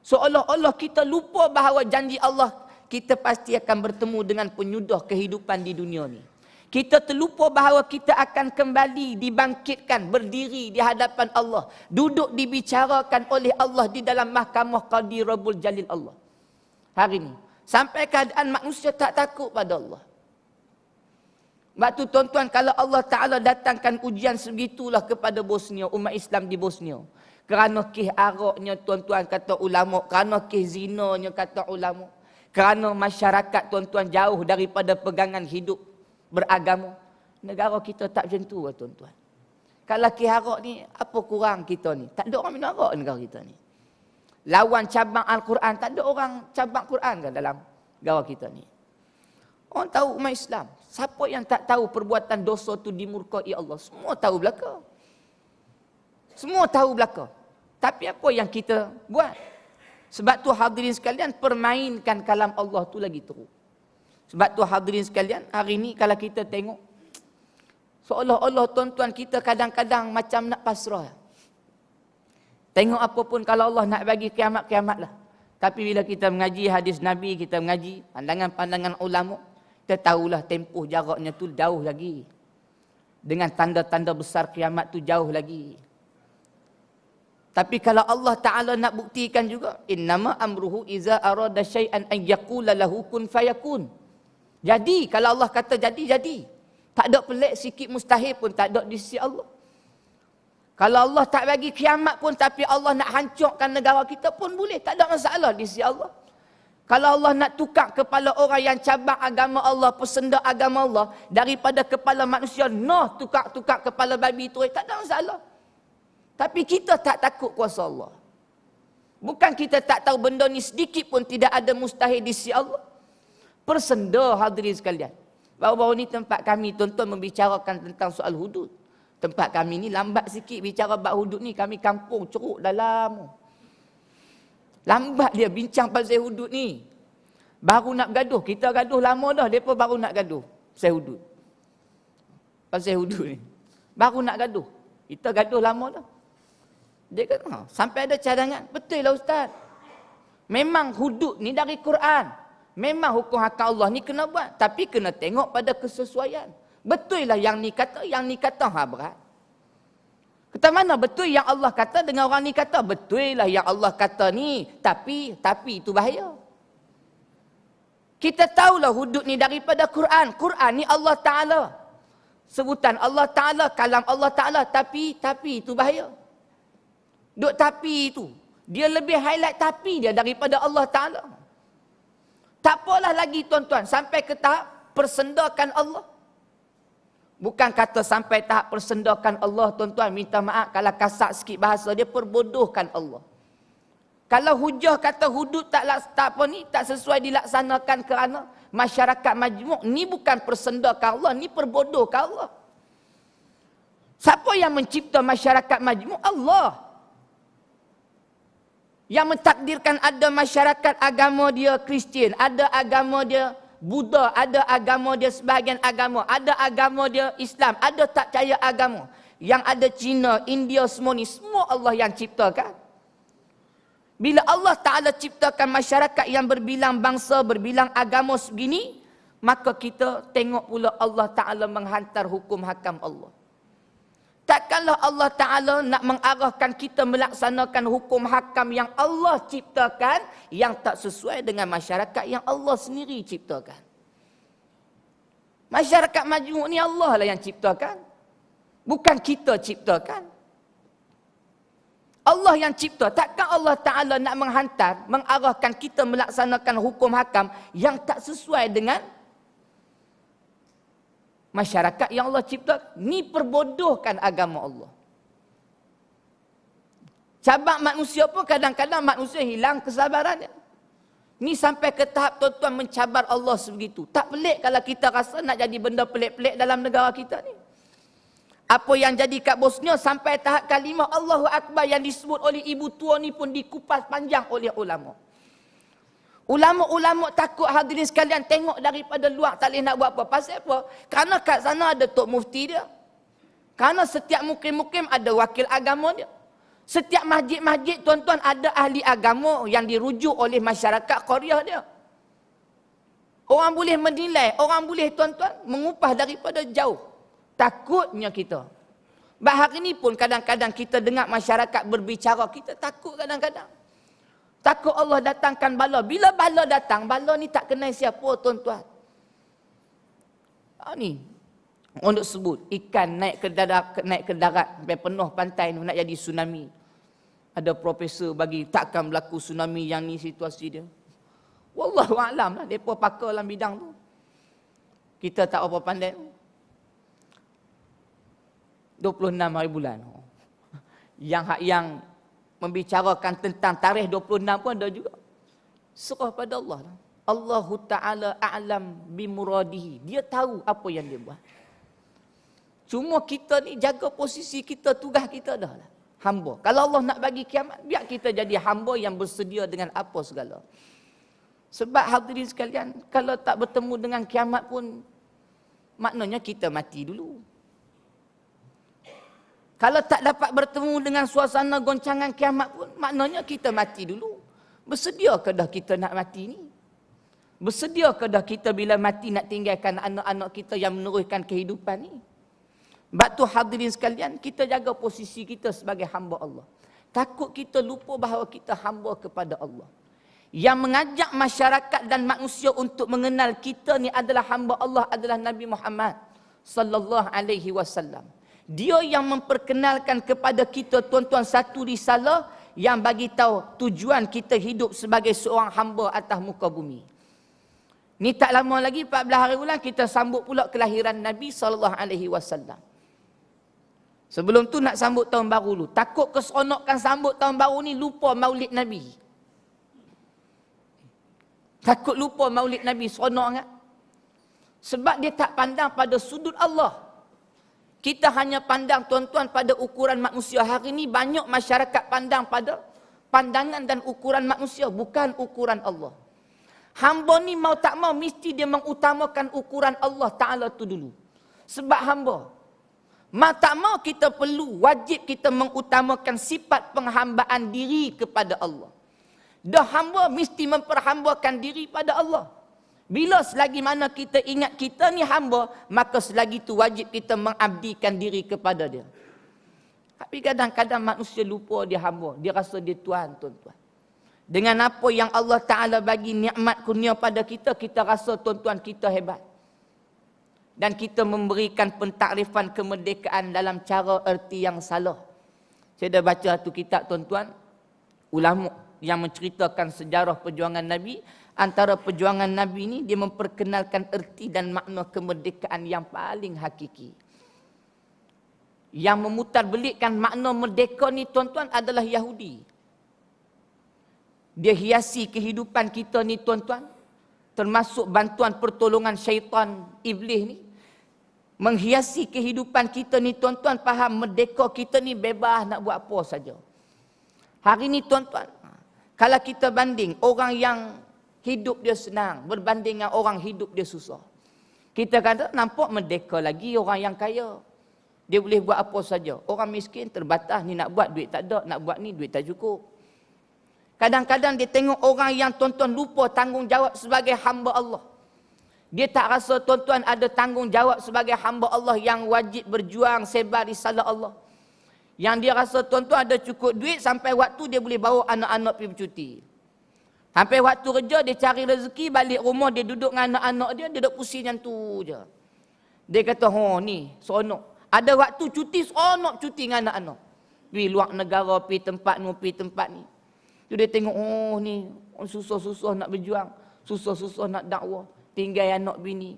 Seolah-olah kita lupa bahawa janji Allah, kita pasti akan bertemu dengan penyudah kehidupan di dunia ni. Kita terlupa bahawa kita akan kembali dibangkitkan, berdiri di hadapan Allah. Duduk dibicarakan oleh Allah di dalam mahkamah Qadi Rabbul Jalil Allah. Hari ni. Sampai keadaan manusia tak takut pada Allah. Sebab tu tuan-tuan, kalau Allah Ta'ala datangkan ujian sebegitulah kepada Bosnia, umat Islam di Bosnia. Kerana kih araknya tuan-tuan kata ulama, kerana kih zinanya kata ulama. Kerana masyarakat tuan-tuan jauh daripada pegangan hidup beragama. Negara kita tak macam tu tuan-tuan. Kalau kih arak ni, apa kurang kita ni? Tak ada orang minum arak negara kita ni. Lawan cabang Al-Quran, tak ada orang cabang Quran kan dalam negara kita ni. Orang tahu umat Islam. Siapa yang tak tahu perbuatan dosa tu dimurkai Allah? Semua tahu belaka. Semua tahu belaka. Tapi apa yang kita buat? Sebab tu hadirin sekalian, permainkan kalam Allah tu lagi teruk. Sebab tu hadirin sekalian, hari ni kalau kita tengok, seolah-olah tuan-tuan kita kadang-kadang macam nak pasrah. Tengok apa pun kalau Allah nak bagi kiamat-kiamat lah. Tapi bila kita mengaji hadis Nabi, kita mengaji pandangan-pandangan ulama, kita tahulah tempoh jaraknya tu jauh lagi. Dengan tanda-tanda besar kiamat tu jauh lagi. Tapi kalau Allah Ta'ala nak buktikan juga, innama amruhu iza arada syai'an an yaqula lahu kun fayakun. Jadi, kalau Allah kata jadi, jadi. Tak ada pelik sikit mustahil pun tak ada di sisi Allah. Kalau Allah tak bagi kiamat pun, tapi Allah nak hancurkan negara kita pun boleh. Tak ada masalah di sisi Allah. Kalau Allah nak tukar kepala orang yang cabang agama Allah, pesenda agama Allah, daripada kepala manusia, tukar kepala babi tu, tak ada masalah. Tapi kita tak takut kuasa Allah. Bukan kita tak tahu benda ni sedikit pun tidak ada mustahil di sisi Allah. Persenda hadirin sekalian. Baru-baru ni tempat kami tuan-tuan membicarakan tentang soal hudud. Tempat kami ni lambat sikit bicara bab hudud ni. Kami kampung ceruk dalam. Lambat dia bincang pasal hudud ni. Baru nak gaduh. Kita gaduh lama dah. Mereka baru nak gaduh pasal hudud. pasal hudud ni. Baru nak gaduh. Kita gaduh lama dah. Dia kata, sampai ada cadangan. Betul lah Ustaz. Memang hudud ni dari Quran. Memang hukum hakam Allah ni kena buat. Tapi kena tengok pada kesesuaian. Betul lah yang ni kata berat. Kata mana betul yang Allah kata dengan orang ni kata. Betul lah yang Allah kata ni. Tapi itu bahaya. Kita tahulah hudud ni daripada Quran. Quran ni Allah Ta'ala. Sebutan Allah Ta'ala, kalam Allah Ta'ala. Tapi itu bahaya. Duk tapi itu. Dia lebih highlight tapi dia daripada Allah Ta'ala. Tak apalah lagi tuan-tuan. Sampai ke tahap persendakan Allah. Bukan kata sampai tahap persendakan Allah tuan-tuan. Minta maaf kalau kasar sikit bahasa. Dia perbodohkan Allah. Kalau hujah kata hudud tak sesuai dilaksanakan kerana masyarakat majmuk. Ni bukan persendakan Allah. Ni perbodohkan Allah. Siapa yang mencipta masyarakat majmuk? Allah. Yang mentakdirkan ada masyarakat agama dia Kristian, ada agama dia Buddha, ada agama dia sebahagian agama, ada agama dia Islam, ada tak percaya agama. Yang ada Cina, India semua ni, semua Allah yang ciptakan. Bila Allah Ta'ala ciptakan masyarakat yang berbilang bangsa, berbilang agama sebegini, maka kita tengok pula Allah Ta'ala menghantar hukum hakam Allah. Takkanlah Allah Ta'ala nak mengarahkan kita melaksanakan hukum hakam yang Allah ciptakan yang tak sesuai dengan masyarakat yang Allah sendiri ciptakan. Masyarakat majmuk ni Allah lah yang ciptakan. Bukan kita ciptakan. Allah yang cipta. Takkan Allah Ta'ala nak menghantar, mengarahkan kita melaksanakan hukum hakam yang tak sesuai dengan masyarakat yang Allah cipta. Ni perbodohkan agama Allah. Cabang manusia pun kadang-kadang manusia hilang kesabarannya. Ni sampai ke tahap tuan-tuan mencabar Allah sebegitu. Tak pelik kalau kita rasa nak jadi benda pelik-pelik dalam negara kita ni. Apa yang jadi kat Bosnia sampai tahap kalimah Allahu Akbar yang disebut oleh ibu tua ni pun dikupas panjang oleh ulama. Ulama-ulama takut hadirin sekalian tengok daripada luar tak boleh nak buat apa. Pasal apa? Kerana kat sana ada Tok Mufti dia. Kerana setiap mukim-mukim ada wakil agama dia. Setiap masjid-masjid tuan-tuan ada ahli agama yang dirujuk oleh masyarakat Korea dia. Orang boleh menilai, orang boleh tuan-tuan mengupah daripada jauh. Takutnya kita. Bahari ini pun kadang-kadang kita dengar masyarakat berbicara, kita takut kadang-kadang. Takut Allah datangkan bala. Bila bala datang, bala ni tak kenal siapa tuan-tuan. Ni orang duk sebut ikan naik ke darat sampai penuh pantai ni nak jadi tsunami. Ada profesor bagi takkan berlaku tsunami yang ni situasi dia. Wallahu a'lam lah, depa pakar dalam bidang tu. Kita tak apa pandai. 26 hari bulan. Yang membicarakan tentang tarikh 26 pun ada juga. Serah pada Allah. Allahu Ta'ala a'lam bimuradihi. Dia tahu apa yang dia buat. Cuma kita ni jaga posisi kita, tugas kita dah lah. Hamba. Kalau Allah nak bagi kiamat, biar kita jadi hamba yang bersedia dengan apa segala. Sebab hadirin sekalian, kalau tak bertemu dengan kiamat pun, maknanya kita mati dulu. Kalau tak dapat bertemu dengan suasana goncangan kiamat pun, maknanya kita mati dulu. Bersediakah dah kita nak mati ni? Bersediakah dah kita bila mati nak tinggalkan anak-anak kita yang meneruskan kehidupan ni? Sebab tu hadirin sekalian, kita jaga posisi kita sebagai hamba Allah. Takut kita lupa bahawa kita hamba kepada Allah. Yang mengajak masyarakat dan manusia untuk mengenal kita ni adalah hamba Allah, adalah Nabi Muhammad sallallahu alaihi wasallam. Dia yang memperkenalkan kepada kita tuan-tuan satu risalah yang bagi tahu tujuan kita hidup sebagai seorang hamba atas muka bumi. Ni tak lama lagi 14 hari bulan kita sambut pula kelahiran Nabi sallallahu alaihi wasallam. Sebelum tu nak sambut tahun baru dulu. Takut keseronokan sambut tahun baru ni lupa Maulid Nabi. Takut lupa Maulid Nabi, seronok sangat. Sebab dia tak pandang pada sudut Allah. Kita hanya pandang tuan-tuan pada ukuran manusia. Hari ini banyak masyarakat pandang pada pandangan dan ukuran manusia, bukan ukuran Allah. Hamba ni mau tak mau mesti dia mengutamakan ukuran Allah Ta'ala tu dulu. Sebab hamba, Tak mau kita perlu, wajib kita mengutamakan sifat penghambaan diri kepada Allah. Dah hamba mesti memperhambakan diri pada Allah. Bila selagi mana kita ingat kita ni hamba, maka selagi tu wajib kita mengabdikan diri kepada dia. Tapi kadang-kadang manusia lupa dia hamba, dia rasa dia Tuhan, tuan-tuan. Dengan apa yang Allah Ta'ala bagi nikmat kurnia pada kita, kita rasa tuan-tuan kita hebat. Dan kita memberikan pentakrifan kemerdekaan dalam cara erti yang salah. Saya dah baca satu kitab tuan-tuan, ulama yang menceritakan sejarah perjuangan Nabi. Antara perjuangan Nabi ni, dia memperkenalkan erti dan makna kemerdekaan yang paling hakiki. Yang memutarbelikkan makna merdeka ni tuan-tuan adalah Yahudi. Dia hiasi kehidupan kita ni tuan-tuan, termasuk bantuan pertolongan syaitan iblis ni. Menghiasi kehidupan kita ni tuan-tuan, faham merdeka kita ni bebas nak buat apa saja. Hari ni tuan-tuan, kalau kita banding orang yang hidup dia senang berbanding dengan orang hidup dia susah, kita kata nampak merdeka lagi orang yang kaya. Dia boleh buat apa saja. Orang miskin terbatas, ni nak buat duit tak ada, nak buat ni duit tak cukup. Kadang-kadang dia tengok orang yang tuan-tuan lupa tanggungjawab sebagai hamba Allah. Dia tak rasa tuan-tuan ada tanggungjawab sebagai hamba Allah yang wajib berjuang sebar risalah Allah. Yang dia rasa tuan-tuan ada cukup duit sampai waktu dia boleh bawa anak-anak pergi bercuti. Sampai waktu kerja dia cari rezeki, balik rumah dia duduk dengan anak-anak dia duduk pusing macam tu je. Dia kata, ni seronok. Ada waktu cuti, seronok cuti dengan anak-anak. Pergi luar negara, pergi tempat ni, pergi tempat ni. Tu dia tengok, ni susah-susah nak berjuang, susah-susah nak dakwah. Tinggal anak bini.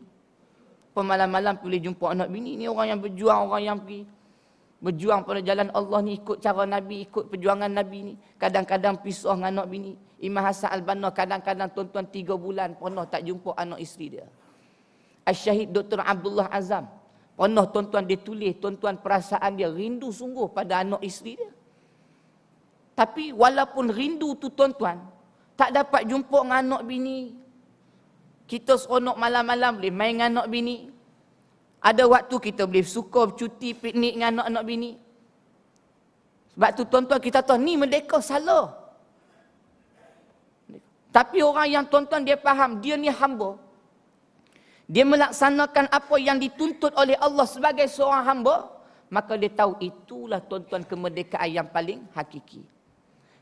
Pemalam-malam boleh jumpa anak bini. Ni orang yang berjuang, orang yang pergi berjuang pada jalan Allah ni, ikut cara Nabi, ikut perjuangan Nabi ni. Kadang-kadang pisah dengan anak bini. Imam Hasan Al-Banna kadang-kadang tuan-tuan 3 bulan pernah tak jumpa anak isteri dia. Al-Syahid Dr. Abdullah Azam pernah tuan-tuan dia tulis, tuan-tuan perasaan dia rindu sungguh pada anak isteri dia. Tapi walaupun rindu tu tuan-tuan, tak dapat jumpa dengan anak bini. Kita seronok malam-malam boleh main dengan anak bini. Ada waktu kita boleh suka cuti piknik dengan anak-anak bini. Sebab tu tuan-tuan kita tahu ni merdeka salah. Tapi orang yang tuan-tuan dia faham dia ni hamba. Dia melaksanakan apa yang dituntut oleh Allah sebagai seorang hamba, maka dia tahu itulah tuan-tuan kemerdekaan yang paling hakiki.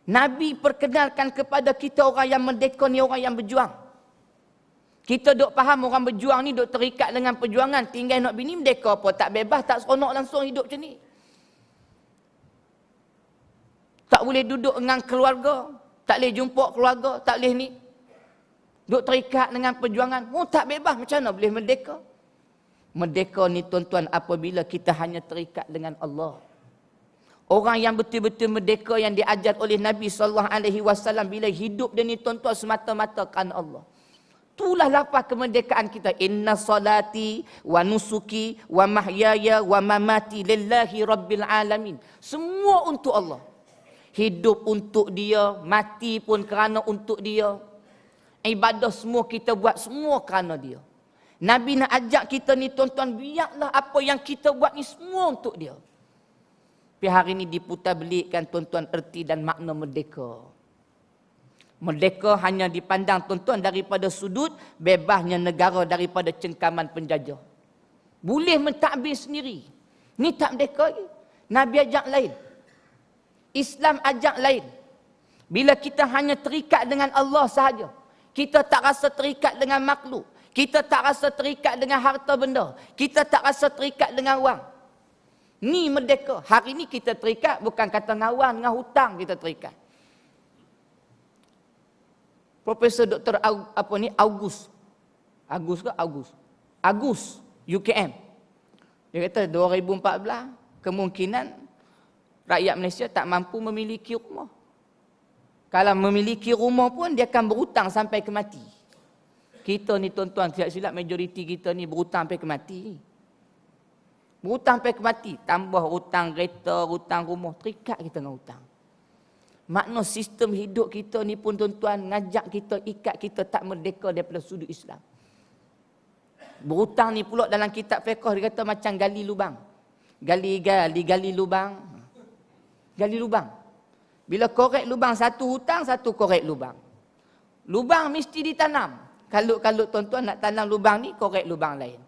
Nabi perkenalkan kepada kita orang yang merdeka ni orang yang berjuang. Kita duk faham orang berjuang ni duk terikat dengan perjuangan, tinggal nak bini merdeka apa, tak bebas, tak seronok langsung hidup macam ni. Tak boleh duduk dengan keluarga, tak boleh jumpa keluarga, tak boleh ni. Duk terikat dengan perjuangan, tak bebas, macam mana boleh merdeka? Merdeka ni tuan-tuan apabila kita hanya terikat dengan Allah. Orang yang betul-betul merdeka yang diajar oleh Nabi SAW bila hidup dia ni tuan-tuan semata-mata kerana Allah. Itulah lafaz kemerdekaan kita. Inna salati wa nusuki wa mahyaya wa mamati lillahi rabbil alamin. Semua untuk Allah. Hidup untuk dia, mati pun kerana untuk dia. Ibadah semua kita buat semua kerana dia. Nabi nak ajak kita ni tuan-tuan, biarlah apa yang kita buat ni semua untuk dia. Tapi hari ni diputarbelikkan tuan-tuan erti dan makna merdeka. Merdeka hanya dipandang tuan-tuan daripada sudut bebasnya negara daripada cengkaman penjajah. Boleh mentadbir sendiri. Ni tak merdeka lagi. Nabi ajak lain. Islam ajak lain. Bila kita hanya terikat dengan Allah sahaja, kita tak rasa terikat dengan makhluk. Kita tak rasa terikat dengan harta benda. Kita tak rasa terikat dengan wang. Ni merdeka. Hari ni kita terikat bukan kata dengan wang, dengan hutang kita terikat. Profesor Dr. Agus UKM. Dia kata 2014 kemungkinan rakyat Malaysia tak mampu memiliki rumah. Kalau memiliki rumah pun dia akan berhutang sampai ke mati. Kita ni tuan-tuan silap-silap majoriti kita ni berhutang sampai ke mati. Berhutang sampai ke mati, tambah hutang kereta, hutang rumah, terikat kita dengan hutang. Makna sistem hidup kita ni pun tuan-tuan ngajak kita, ikat kita tak merdeka daripada sudut Islam. Berhutang ni pula dalam kitab fiqh dia kata macam gali lubang. gali lubang. Gali lubang. Bila korek lubang satu hutang, satu korek lubang. Lubang mesti ditanam. Kalau tuan-tuan nak tanam lubang ni, korek lubang lain.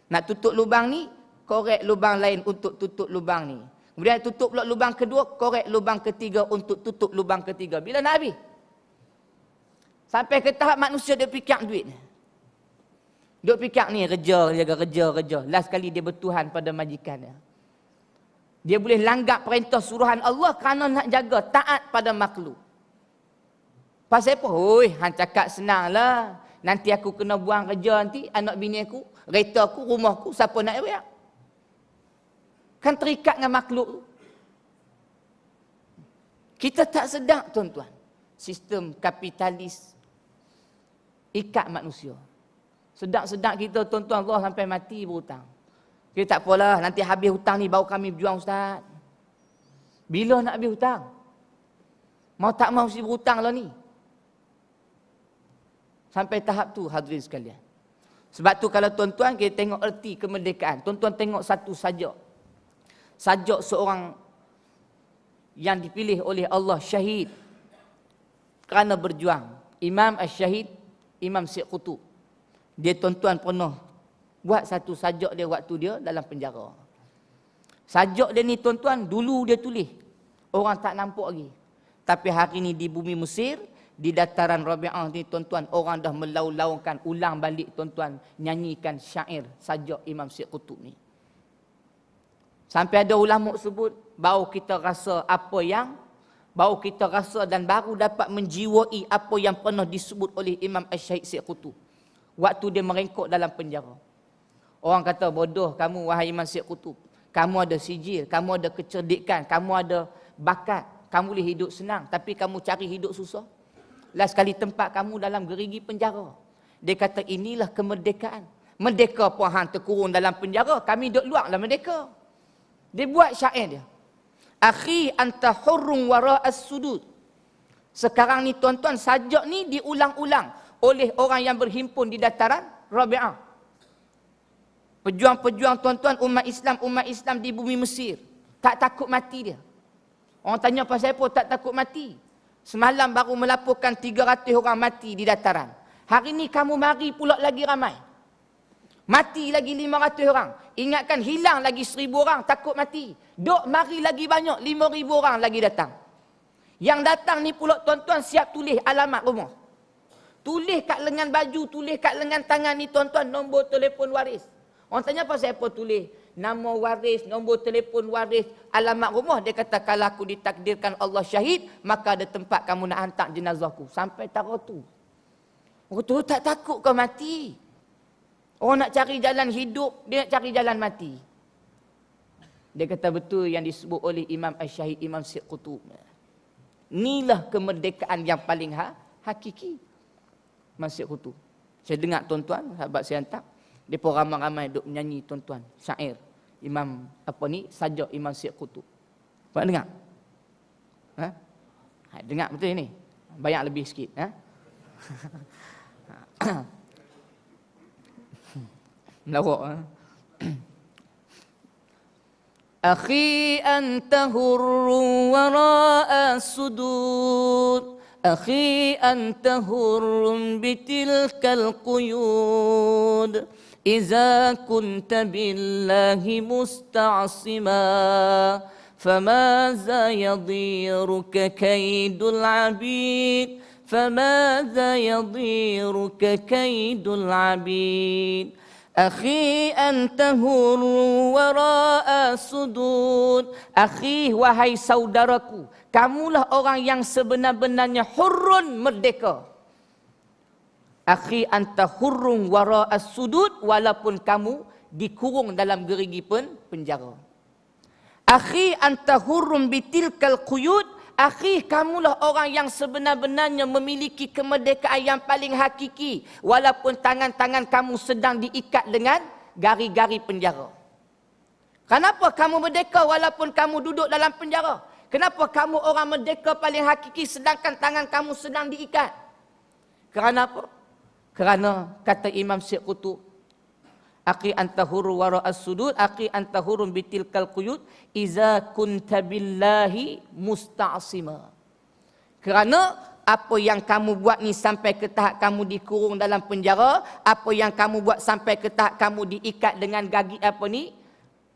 Nak tutup lubang ni, korek lubang lain untuk tutup lubang ni. Kemudian tutup pula lubang kedua, korek lubang ketiga untuk tutup lubang ketiga. Bila nak habis? Sampai ke tahap manusia dia fikir duit. Dia fikir ni kerja. Last kali dia bertuhan pada majikan dia. Dia boleh langgap perintah suruhan Allah kerana nak jaga taat pada makhluk. Pasal apa? Hoi, hang cakap senanglah. Nanti aku kena buang kerja nanti, anak bini aku, kereta aku, rumah aku, siapa nak bayar? Kan terikat dengan makhluk tu. Kita tak sedar, tuan-tuan. Sistem kapitalis ikat manusia. Sedap-sedap kita, tuan-tuan, Allah sampai mati berhutang. Kita tak apalah, nanti habis hutang ni baru kami berjuang, Ustaz. Bila nak habis hutang? Mau tak mau mesti berhutang lah ni. Sampai tahap tu, hadirin sekalian. Sebab tu kalau tuan-tuan kita tengok erti kemerdekaan, tuan-tuan tengok satu sajak. Sajak seorang yang dipilih oleh Allah syahid kerana berjuang. Imam Asy-Syahid, Imam Syekh Qutb. Dia tuan-tuan pernah buat satu sajak dia waktu dia dalam penjara. Sajak dia ni tuan-tuan, dulu dia tulis. Orang tak nampak lagi. Tapi hari ni di bumi Mesir, di dataran Rabi'ah ni tuan-tuan, orang dah melau-laukan, ulang balik tuan-tuan, nyanyikan syair sajak Imam Syekh Qutb ni. Sampai ada ulama sebut, baru kita rasa dan baru dapat menjiwai apa yang pernah disebut oleh Imam Asy-Syahid Syekh Qutb. Waktu dia merengkok dalam penjara. Orang kata, bodoh kamu wahai Imam Syekh Qutb. Kamu ada sijil, kamu ada kecerdikan, kamu ada bakat. Kamu boleh hidup senang, tapi kamu cari hidup susah. Last kali tempat kamu dalam gerigi penjara. Dia kata, inilah kemerdekaan. Merdeka pun hang terkurung dalam penjara, kami duduk luar lah merdeka. Dia buat syair dia. Akhi anta hurrun wara'as sudud. Sekarang ni tuan-tuan, sajak ni diulang-ulang oleh orang yang berhimpun di dataran Rabi'ah. Pejuang-pejuang tuan-tuan umat Islam di bumi Mesir. Tak takut mati dia. Orang tanya pasal apa tak takut mati. Semalam baru melaporkan 300 orang mati di dataran. Hari ni kamu mari pula lagi ramai. Mati lagi 500 orang. Ingatkan hilang lagi 1000 orang, takut mati. Dok mari lagi banyak, 5000 orang lagi datang. Yang datang ni pula tuan-tuan siap tulis alamat rumah. Tulis kat lengan baju, tulis kat lengan tangan ni tuan-tuan nombor telefon waris. Orang tanya pasal apa tulis? Nama waris, nombor telefon waris, alamat rumah. Dia kata kalau aku ditakdirkan Allah syahid, maka ada tempat kamu nak hantar jenazahku. Sampai taruh tu. Orang tu tak takut kau mati. Orang nak cari jalan hidup, dia nak cari jalan mati. Dia kata betul yang disebut oleh Imam Asy-Syahid, Imam Syekh Qutb. Inilah kemerdekaan yang paling hakiki. Imam Syekh Qutb. Saya dengar tuan-tuan, sahabat saya hantar. Dia pun ramai-ramai duk menyanyi tuan-tuan syair Imam sajak Imam Syekh Qutb. Pak dengar? Dengar betul ni. Banyak lebih sikit, melawak. Akhi anta hurrun wara'a sudud. Akhi anta hurrun bitilkal quyud. إذا كنت بالله مستعصما فماذا يضيرك كيد العبيد فماذا يضيرك كيد العبيد أخي أنت هر وراء سدود أخي wahai saudaraku, kamulah orang yang sebenar-benarnya hurrun merdeka. Akhi anta hurrun wara'as sudud, walaupun kamu dikurung dalam gerigi penjara. Akhi anta hurrun bitilkal quyud, akhi kamulah orang yang sebenar-benarnya memiliki kemerdekaan yang paling hakiki, walaupun tangan-tangan kamu sedang diikat dengan gari-gari penjara. Kenapa kamu merdeka walaupun kamu duduk dalam penjara? Kenapa kamu orang merdeka paling hakiki sedangkan tangan kamu sedang diikat? Kerana apa? Kerana kata Imam Syekh Qutb, Akhi anta hurun wara as-sudud, akhi anta hurun bitilkal quyud, iza kunta billahi musta'sima. Kerana apa yang kamu buat ni sampai ke tahap kamu dikurung dalam penjara, apa yang kamu buat sampai ke tahap kamu diikat dengan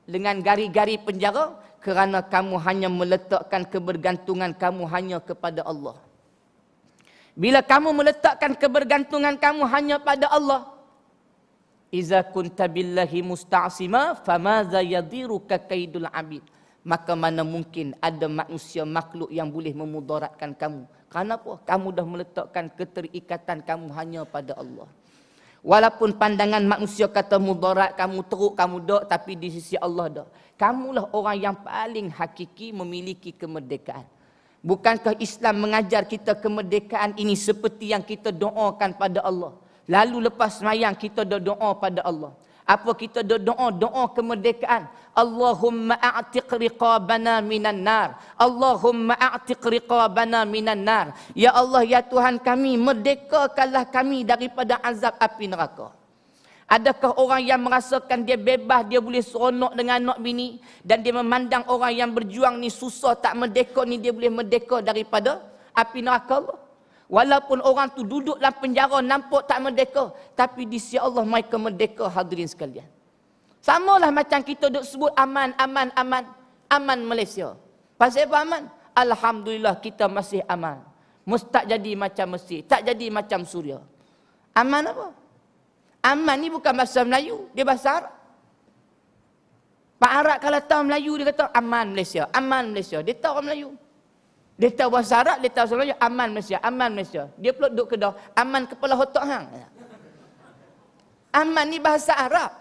dengan gari-gari penjara, kerana kamu hanya meletakkan kebergantungan kamu hanya kepada Allah. Bila kamu meletakkan kebergantungan kamu hanya pada Allah, iza kunta billahi musta'sima famaza yadiruka kaidul abid. Maka mana mungkin ada manusia makhluk yang boleh memudaratkan kamu. Kenapa? Kamu dah meletakkan keterikatan kamu hanya pada Allah. Walaupun pandangan manusia kata mudarat, kamu teruk, kamu dok, tapi di sisi Allah dok. Kamulah orang yang paling hakiki memiliki kemerdekaan. Bukankah Islam mengajar kita kemerdekaan ini seperti yang kita doakan pada Allah? Lalu lepas semayang kita doa pada Allah. Apa kita doa? Doa kemerdekaan. Allahumma a'tiq riqabana minan nar. Allahumma a'tiq riqabana minan nar. Ya Allah, ya Tuhan kami, merdekakanlah kami daripada azab api neraka. Adakah orang yang merasakan dia bebas, dia boleh seronok dengan anak bini, dan dia memandang orang yang berjuang ni susah, tak merdeka ni, dia boleh merdeka daripada api neraka Allah? Walaupun orang tu duduk dalam penjara, nampak tak merdeka, tapi di sisi Allah mereka merdeka, hadirin sekalian. Samalah macam kita duk sebut aman, aman, aman. Aman Malaysia. Pasal apa aman? Alhamdulillah kita masih aman. Tak jadi macam Mesir, tak jadi macam Suria. Aman apa? Aman ni bukan bahasa Melayu, dia bahasa Arab. Pak Arab kalau tahu Melayu, dia kata aman Malaysia, aman Malaysia. Dia tahu orang Melayu. Dia tahu bahasa Arab, dia tahu bahasa Melayu, aman Malaysia, aman Malaysia. Dia pula duduk Kedah, aman kepala otak hang. Aman ni bahasa Arab.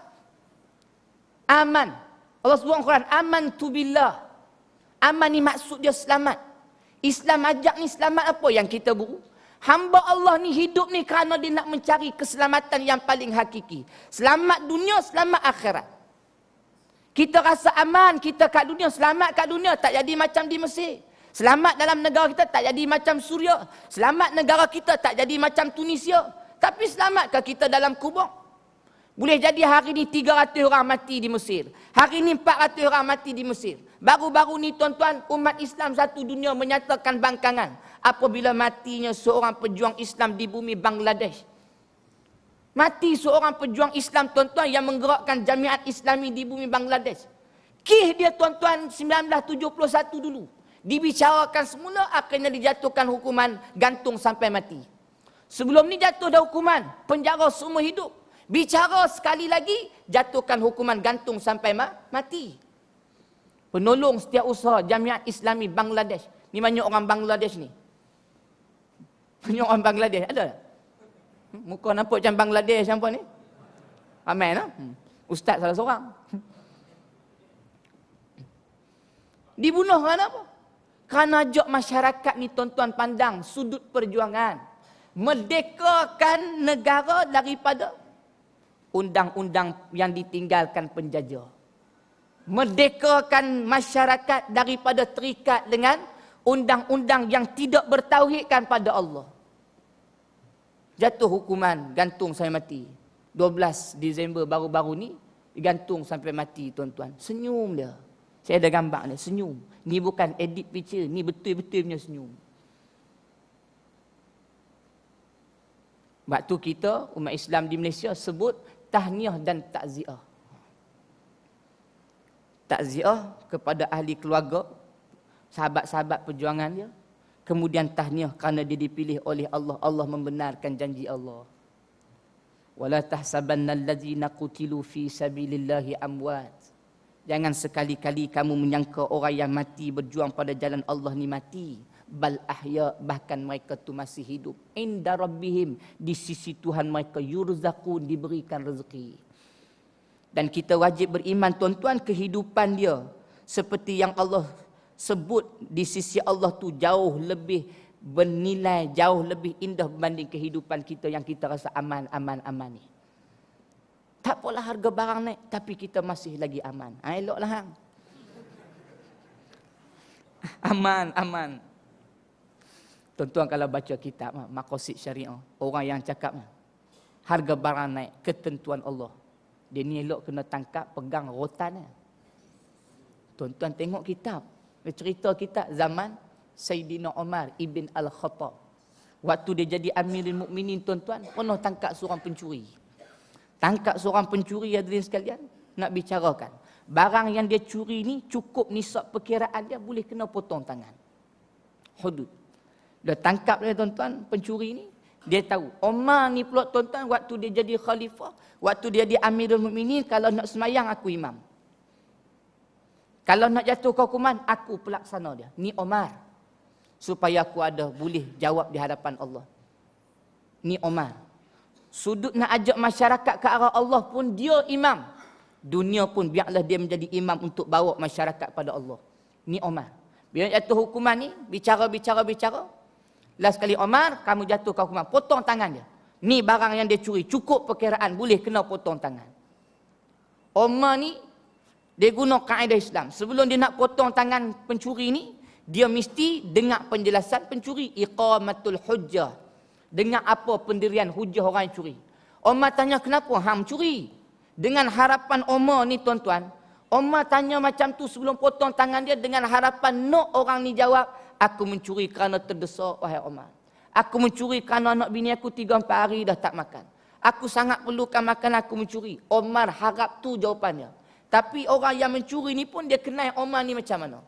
Aman. Allah sebut dalam Quran, aman tu billah. Aman ni maksud dia selamat. Islam ajak ni selamat apa yang kita buru? Hamba Allah ni hidup ni kerana dia nak mencari keselamatan yang paling hakiki. Selamat dunia, selamat akhirat. Kita rasa aman, kita kat dunia, selamat kat dunia, tak jadi macam di Mesir. Selamat dalam negara kita, tak jadi macam Suria. Selamat negara kita, tak jadi macam Tunisia. Tapi selamatkah kita dalam kubur? Boleh jadi hari ni 300 orang mati di Mesir. Hari ni 400 orang mati di Mesir. Baru-baru ni tuan-tuan, umat Islam satu dunia menyatakan bangkangan apabila matinya seorang pejuang Islam di bumi Bangladesh. Mati seorang pejuang Islam tuan-tuan yang menggerakkan Jamiat Islami di bumi Bangladesh. Kih dia tuan-tuan 1971 dulu. Dibicarakan semula, akhirnya dijatuhkan hukuman gantung sampai mati. Sebelum ni jatuh dah hukuman penjara seumur hidup. Bicara sekali lagi, jatuhkan hukuman gantung sampai mati. Penolong setiausaha Jamiat Islami Bangladesh. Ni banyak orang Bangladesh ni. Banyak orang Bangladesh. Ada tak? Muka nampak macam Bangladesh nampak ni. Ramai lah. Ustaz salah seorang. Dibunuh kerana apa? Kerana ajak masyarakat ni tuan-tuan pandang sudut perjuangan. Merdekakan negara daripada undang-undang yang ditinggalkan penjajah. Merdekakan masyarakat daripada terikat dengan undang-undang yang tidak bertauhidkan pada Allah. Jatuh hukuman gantung sampai mati. 12 Disember baru-baru ni digantung sampai mati tuan-tuan. Senyum dia. Saya ada gambar ni, senyum. Ni bukan edit picture, ni betul-betul punya senyum. Waktu kita umat Islam di Malaysia sebut tahniah dan takziah. Takziah kepada ahli keluarga, sahabat-sahabat perjuangan dia. Kemudian tahniah kerana dia dipilih oleh Allah. Allah membenarkan janji Allah. Wala tahsabanna allazina qutilu fi sabilillahi amwat. Jangan sekali-kali kamu menyangka orang yang mati berjuang pada jalan Allah ni mati. Bal ahya, bahkan mereka tu masih hidup. Inda rabbihim, di sisi Tuhan mereka, yurzaqun, diberikan rezeki. Dan kita wajib beriman tuan-tuan, kehidupan dia seperti yang Allah sebut di sisi Allah tu jauh lebih bernilai, jauh lebih indah berbanding kehidupan kita yang kita rasa aman, aman, aman ni. Tak apalah harga barang naik, tapi kita masih lagi aman. Eloklah hang. Aman, aman. Tuan-tuan kalau baca kitab Maqasid Syariah, orang yang cakap harga barang naik, ketentuan Allah. Dia ni elok kena tangkap, pegang rotan dia. Tuan-tuan tengok kitab. Dia cerita kitab zaman Sayyidina Umar ibn Al-Khattab. Waktu dia jadi Amirul Mukminin, tuan-tuan, pernah tangkap seorang pencuri. Tangkap seorang pencuri, hadirin sekalian, nak bicarakan. Barang yang dia curi ni cukup nisab perkiraan dia, boleh kena potong tangan. Hudud. Dia tangkap dia, tuan-tuan, pencuri ni. Dia tahu. Umar ni pula, tuan-tuan, waktu dia jadi khalifah, waktu dia jadi Amirul Mukminin, kalau nak semayang, aku imam. Kalau nak jatuh hukuman, aku pelaksana dia. Ni Umar. Supaya aku ada boleh jawab di hadapan Allah. Ni Umar. Sudut nak ajak masyarakat ke arah Allah pun dia imam. Dunia pun biarlah dia menjadi imam untuk bawa masyarakat pada Allah. Ni Umar. Bila jatuh hukuman ni, bicara. Last kali Umar, kamu jatuh ke hukuman, potong tangan dia. Ni barang yang dia curi, cukup perkiraan, boleh kena potong tangan. Umar ni, dia guna kaedah Islam. Sebelum dia nak potong tangan pencuri ni, dia mesti dengar penjelasan pencuri. Iqamatul hujjah. Dengar apa pendirian hujah orang yang curi. Umar tanya, kenapa hang curi? Dengan harapan Umar ni, tuan-tuan, Umar tanya macam tu sebelum potong tangan dia dengan harapan nak orang ni jawab, aku mencuri kerana terdesak, wahai Umar. Aku mencuri kerana anak bini aku 3-4 hari dah tak makan. Aku sangat perlukan makan, aku mencuri. Umar harap tu jawapannya. Tapi orang yang mencuri ni pun dia kenal Umar ni macam mana.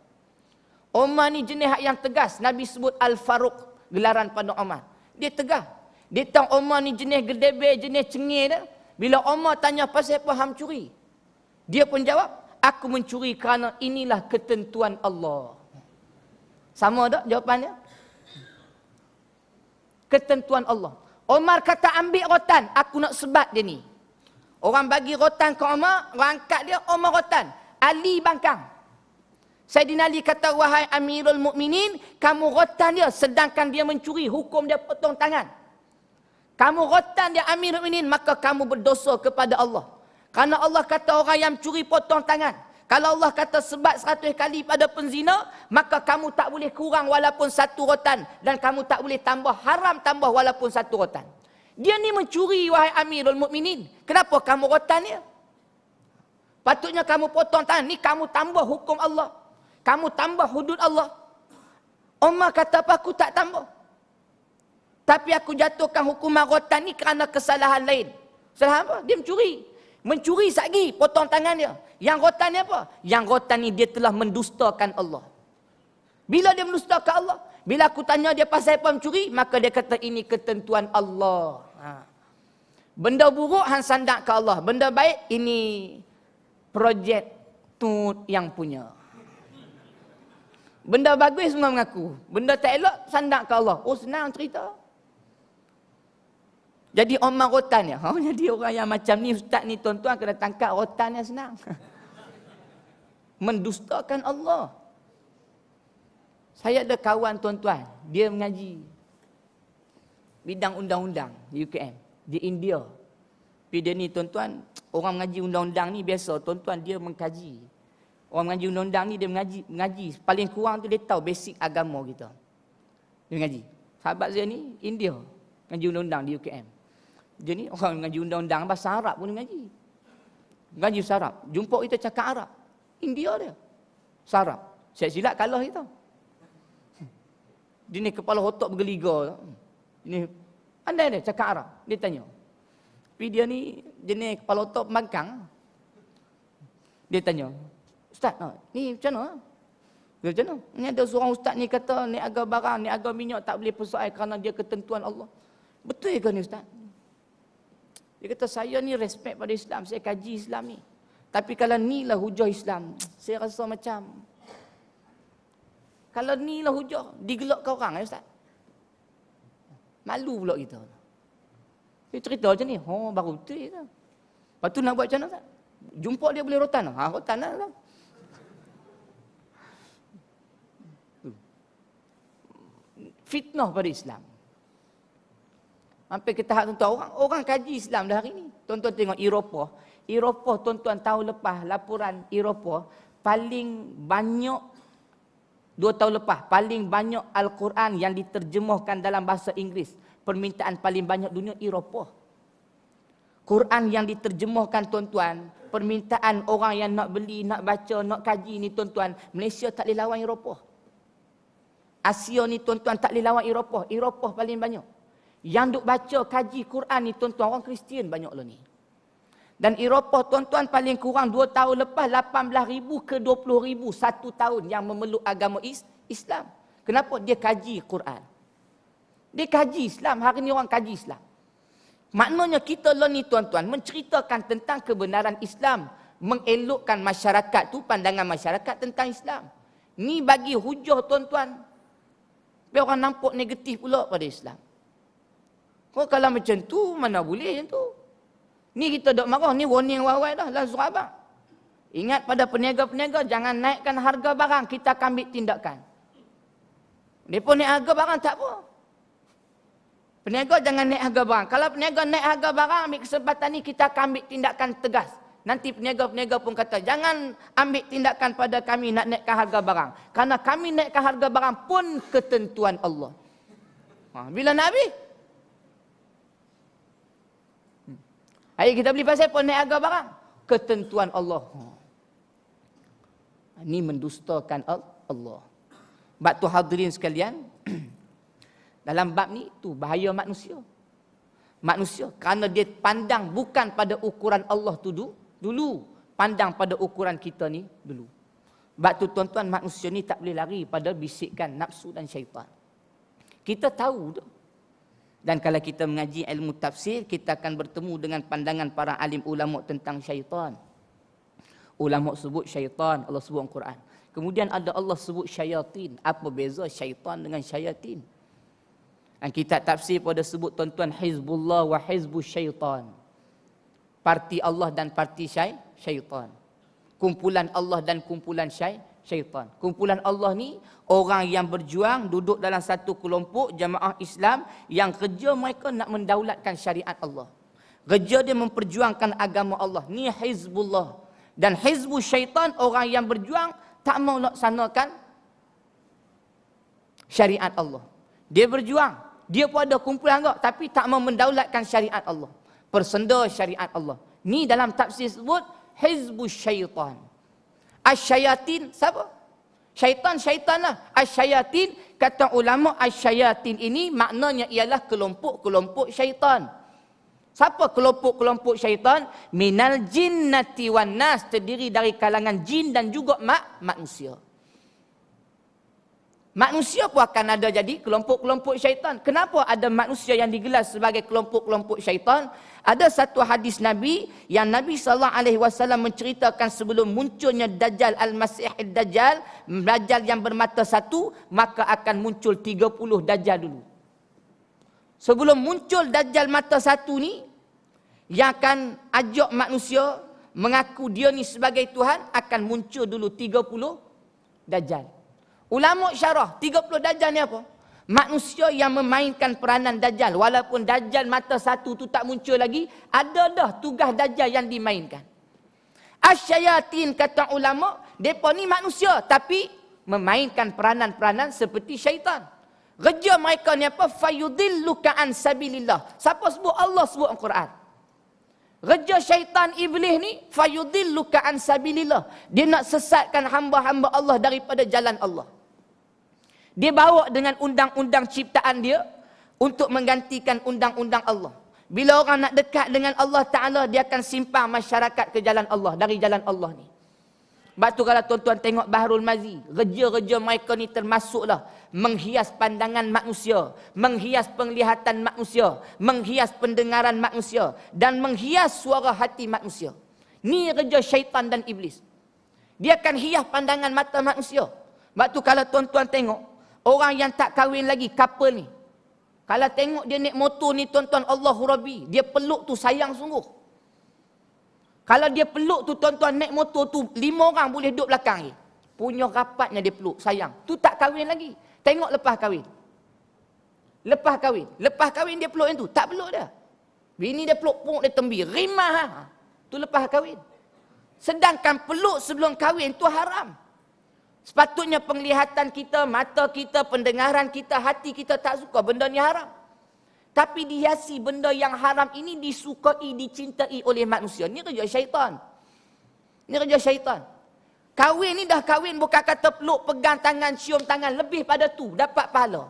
Umar ni jenis yang tegas. Nabi sebut Al-Faruq, gelaran pada Umar. Dia tegas. Dia tahu Umar ni jenis gedebe, jenis cengih dia. Bila Umar tanya pasal apa hang curi, dia pun jawab, aku mencuri kerana inilah ketentuan Allah. Sama tak jawapannya? Ketentuan Allah. Umar kata ambil rotan, aku nak sebat dia ni. Orang bagi rotan ke Umar, orang angkat dia, Umar rotan. Ali bangkang. Sayyidina Ali kata, wahai Amirul Mukminin, kamu rotan dia sedangkan dia mencuri, hukum dia potong tangan. Kamu rotan dia Amirul Mukminin, maka kamu berdosa kepada Allah. Karena Allah kata orang yang curi potong tangan. Kalau Allah kata sebat 100 kali pada penzina, maka kamu tak boleh kurang walaupun 1 rotan. Dan kamu tak boleh tambah, haram tambah walaupun 1 rotan. Dia ni mencuri, wahai Amirul Mukminin. Kenapa kamu rotan dia? Patutnya kamu potong tangan. Ni kamu tambah hukum Allah. Kamu tambah hudud Allah. Umar kata apa? Aku tak tambah. Tapi aku jatuhkan hukuman rotan ni kerana kesalahan lain. Kesalahan apa? Dia mencuri. Mencuri sagi, potong tangan dia. Yang rotan ni apa? Yang rotan ni dia telah mendustakan Allah. Bila dia mendustakan Allah? Bila aku tanya dia pasal apa mencuri, maka dia kata ini ketentuan Allah. Benda buruk hang sandak ke Allah. Benda baik ini projek tu yang punya. Benda bagus semua mengaku. Benda tak elok sandak ke Allah. Oh senang cerita. Jadi Umar rotan dia. Jadi orang yang macam ni, ustaz ni tuan-tuan kena tangkap rotan dia senang. Mendustakan Allah. Saya ada kawan tuan-tuan, dia mengaji bidang undang-undang di UKM, di India. Tapi dia ni tuan-tuan, orang mengaji undang-undang ni biasa tuan-tuan dia mengkaji. Orang mengaji undang-undang ni dia mengaji. Paling kurang tu dia tahu basic agama kita. Dia mengaji. Sahabat saya ni India, mengaji undang-undang di UKM. Dia ni orang mengaji undang-undang bahasa Arab pun dia mengaji. Mengaji bahasa Arab. Jumpa kita cakap Arab. India dia. Bahasa Arab. Silat kalah kita. Dia ni kepala otak bergeliga. Ini pandai dia cakap Arab. Dia tanya. Tapi dia ni jenis kepala otak pembangkang. Dia tanya, ustaz, ni macam mana? Dia macam mana? Ni ada seorang ustaz ni kata ni harga barang, ni harga minyak tak boleh persoal kerana dia ketentuan Allah. Betul ke ni ustaz? Dia kata saya ni respect pada Islam, saya kaji Islam ni. Tapi kalau ni lah hujah Islam, saya rasa macam kalau ni lah hujah, digelak ke orang ya ustaz. Malu pula kita. Dia cerita macam ni, baru betul je. Lepas tu nak buat macam mana ustaz? Jumpa dia boleh rotan. Rotan lah. Fitnah pada Islam. Sampai ke tahap tuan-tuan, orang kaji Islam dah hari ni. Tuan-tuan tengok Eropah. Eropah tuan-tuan tahun lepas, laporan Eropah, paling banyak 2 tahun lepas, paling banyak Al-Quran yang diterjemahkan dalam bahasa Inggeris. Permintaan paling banyak dunia Eropah. Quran yang diterjemahkan tuan-tuan, permintaan orang yang nak beli, nak baca, nak kaji ni tuan-tuan, Malaysia tak boleh lawan Eropah. Asia ni tuan-tuan tak boleh lawan Eropah. Eropah paling banyak. Yang duk baca kaji Quran ni tuan-tuan, orang Kristian banyak lah ni. Dan Eropah tuan-tuan paling kurang 2 tahun lepas 18,000 ke 20,000 satu tahun yang memeluk agama Islam. Kenapa? Dia kaji Quran. Dia kaji Islam. Hari ni orang kaji Islam. Maknanya kita lah ni tuan-tuan menceritakan tentang kebenaran Islam. Mengelokkan masyarakat tu, pandangan masyarakat tentang Islam. Ni bagi hujah tuan-tuan. Biar orang nampak negatif pula pada Islam. Kalau macam tu, mana boleh macam tu. Ni kita dok marah, ni warning wawai dah, lah surah abang. Ingat pada peniaga-peniaga, jangan naikkan harga barang, kita akan ambil tindakan. Mereka naik harga barang tak apa. Peniaga jangan naik harga barang. Kalau peniaga naik harga barang, ambil kesempatan ni, kita akan ambil tindakan tegas. Nanti peniaga-peniaga pun kata, jangan ambil tindakan pada kami nak naikkan harga barang. Karena kami naikkan harga barang pun ketentuan Allah. Bila nak habis? Ayo kita beli pasal pun naik harga barang. Ketentuan Allah. Ini mendustakan Allah. Bab tu hadirin sekalian. Dalam bab ni tu bahaya manusia. Manusia kerana dia pandang bukan pada ukuran Allah tu dulu. Pandang pada ukuran kita ni dulu. Bab tu tuan-tuan, manusia ni tak boleh lari pada bisikan nafsu dan syaitan. Kita tahu tu. Dan kalau kita mengaji ilmu tafsir, kita akan bertemu dengan pandangan para alim ulama tentang syaitan. Ulama sebut syaitan, Allah sebut dalam Quran. Kemudian ada Allah sebut syayatin. Apa beza syaitan dengan syayatin? Dan kitab tafsir pada sebut tuan-tuan, Hizbullah wa Hizbus syaitan. Parti Allah dan parti syaitan. Kumpulan Allah dan kumpulan syaitan. Kumpulan Allah ni orang yang berjuang duduk dalam satu kelompok jamaah Islam yang kerja mereka nak mendaulatkan syariat Allah. Kerja dia memperjuangkan agama Allah. Ni Hizbullah. Dan Hizbus syaitan orang yang berjuang tak mau laksanakan syariat Allah. Dia berjuang. Dia pun ada kumpulan juga tapi tak mau mendaulatkan syariat Allah. Persenda syariat Allah. Ni dalam tafsir sebut Hizbus syaitan. Asyayatin siapa? Syaitan lah. Asyayatin, kata ulama, asyayatin ini maknanya ialah kelompok-kelompok syaitan. Siapa kelompok-kelompok syaitan? Minal jinnati wan nas, terdiri dari kalangan jin dan juga manusia. Manusia pun akan ada jadi kelompok-kelompok syaitan. Kenapa ada manusia yang digelar sebagai kelompok-kelompok syaitan? Ada satu hadis Nabi yang Nabi SAW menceritakan sebelum munculnya Dajjal Al-Masih Ad-Dajjal, Dajjal yang bermata satu, maka akan muncul 30 Dajjal dulu. Sebelum muncul Dajjal mata satu ni, yang akan ajak manusia mengaku dia ni sebagai Tuhan, akan muncul dulu 30 Dajjal. Ulama syarah 30 Dajjal ni apa? Manusia yang memainkan peranan Dajjal. Walaupun Dajjal mata satu tu tak muncul lagi, ada dah tugas Dajjal yang dimainkan. Asyayatin, kata ulama, mereka ni manusia tapi memainkan peranan-peranan seperti syaitan. Kerja mereka ni apa? Fayudilluka an sabilillah. Siapa sebut? Allah sebut dalam Quran. Kerja syaitan iblis ni, fayudilluka an sabilillah. Dia nak sesatkan hamba-hamba Allah daripada jalan Allah. Dia bawa dengan undang-undang ciptaan dia untuk menggantikan undang-undang Allah. Bila orang nak dekat dengan Allah Ta'ala, dia akan simpang masyarakat ke jalan Allah, dari jalan Allah ni. Sebab tu kalau tuan-tuan tengok Bahrul Mazi, kerja-kerja mereka ni termasuklah menghias pandangan manusia, menghias penglihatan manusia, menghias pendengaran manusia, dan menghias suara hati manusia. Ni kerja syaitan dan iblis. Dia akan hias pandangan mata manusia. Sebab tu kalau tuan-tuan tengok, orang yang tak kahwin lagi, couple ni, kalau tengok dia naik motor ni tuan-tuan, Allahu Rabbi, dia peluk tu sayang sungguh. Kalau dia peluk tu tuan-tuan naik motor tu, 5 orang boleh duduk belakang ni. Punya rapatnya dia peluk, sayang. Tu tak kahwin lagi. Tengok lepas kahwin. Lepas kahwin dia peluk yang tu. Tak peluk dia. Bini dia peluk, dia tembi. Rimah. Tu lepas kahwin. Sedangkan peluk sebelum kahwin tu haram. Sepatutnya penglihatan kita, mata kita, pendengaran kita, hati kita tak suka. Benda ni haram. Tapi dihiasi benda yang haram ini disukai, dicintai oleh manusia. Ini kerja syaitan. Ini kerja syaitan. Kahwin ni dah kahwin bukan kata peluk, pegang tangan, cium tangan. Lebih pada tu, dapat pahala.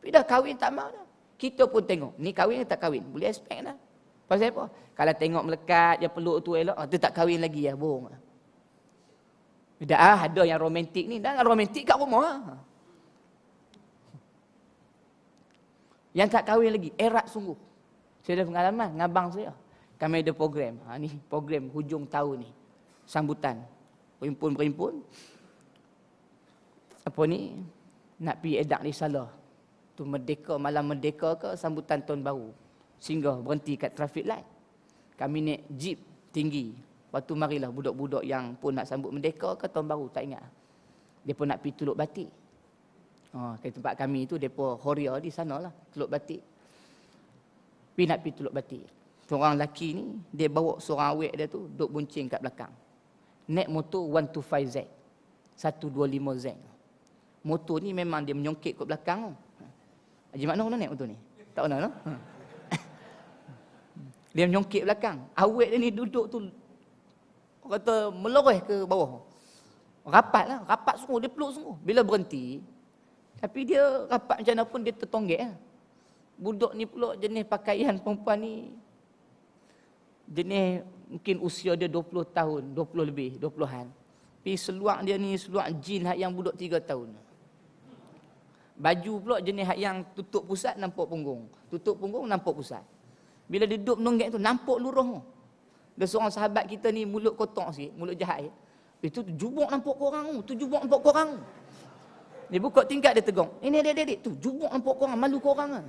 Tapi dah kahwin tak mau dah. Kita pun tengok, ni kahwin ke tak kahwin? Boleh expect dah. Pasal apa? Kalau tengok melekat, dia peluk tu elok, tu tak kahwin lagi ya, bohong. Dah ada yang romantik ni, dah romantik kat rumah. Yang tak kahwin lagi, erat sungguh. Saya ada pengalaman dengan abang saya. Kami ada program. Ni program hujung tahun ni. Sambutan. Perhimpun-perhimpun. Apa ni? Nak pergi edak risalah. Tu merdeka, malam merdeka ke sambutan tahun baru. Singgah berhenti kat traffic light. Kami naik jeep tinggi. Lepas tu marilah budak-budak yang pun nak sambut merdeka ke tahun baru, tak ingat. Dia pun nak pergi Teluk Batik. Ke tempat kami tu, mereka Horia di sana lah, Teluk Batik. Pergi nak pergi Teluk Batik. Seorang lelaki ni, dia bawa seorang awek dia tu, duduk buncing kat belakang. Naik motor 125Z. 125Z. Motor ni memang dia menyongkit kat belakang. Haji Makno pernah naik motor ni? Tak pernah, no? Dia menyongkit belakang. Awek dia ni duduk tu, orang kata meloreh ke bawah. Rapat lah, rapat sungguh, dia peluk sungguh. Bila berhenti, tapi dia rapat macam mana pun dia tertonggek lah. Budak ni pula jenis pakaian perempuan ni, jenis mungkin usia dia 20 tahun, 20 lebih, 20-an. Tapi seluar dia ni seluar jin yang budak 3 tahun. Baju pula jenis yang tutup pusat nampak punggung. Tutup punggung nampak pusat. Bila dia duduk menonggek tu nampak luruh. Ada seorang sahabat kita ni mulut kotor sikit, mulut jahat. Itu jubuk nampak korang tu, jubuk nampak korang. Dia buka tingkap dia tegang. Ini adik-adik tu jubuk nampak korang, malu korang.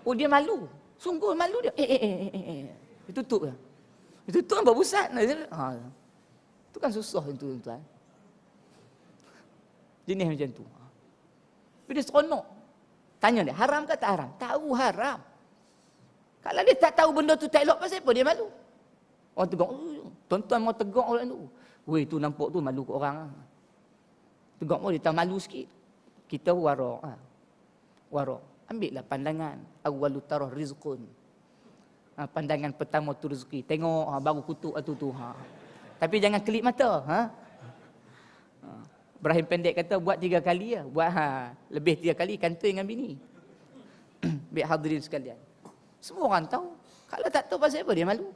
Oh dia malu. Sungguh malu dia. Dia tutup lah. Dia tutup nampak pusat. Itu kan susah tu tuan. Jenis macam tu. Tapi dia seronok. Tanya dia, haram ke tak haram? Tahu haram. Kalau dia tak tahu benda tu tak elok, pasal apa dia malu? Orang tegang, tuan-tuan mau tegang orang tu. Weh tu nampak tu malu ke orang. Tegang dia tak malu sikit. Kita warak. Warak. Ambillah pandangan. Awwalu tarah rizqun. Pandangan pertama tu rezeki. Tengok baru kutuk tu. Tapi jangan kelip mata. Ibrahim Pendek kata buat 3 kali lah. Buat lebih 3 kali kantoi dengan bini. Biar hadirin sekalian. Semua orang tahu. Kalau tak tahu pasal apa dia malu.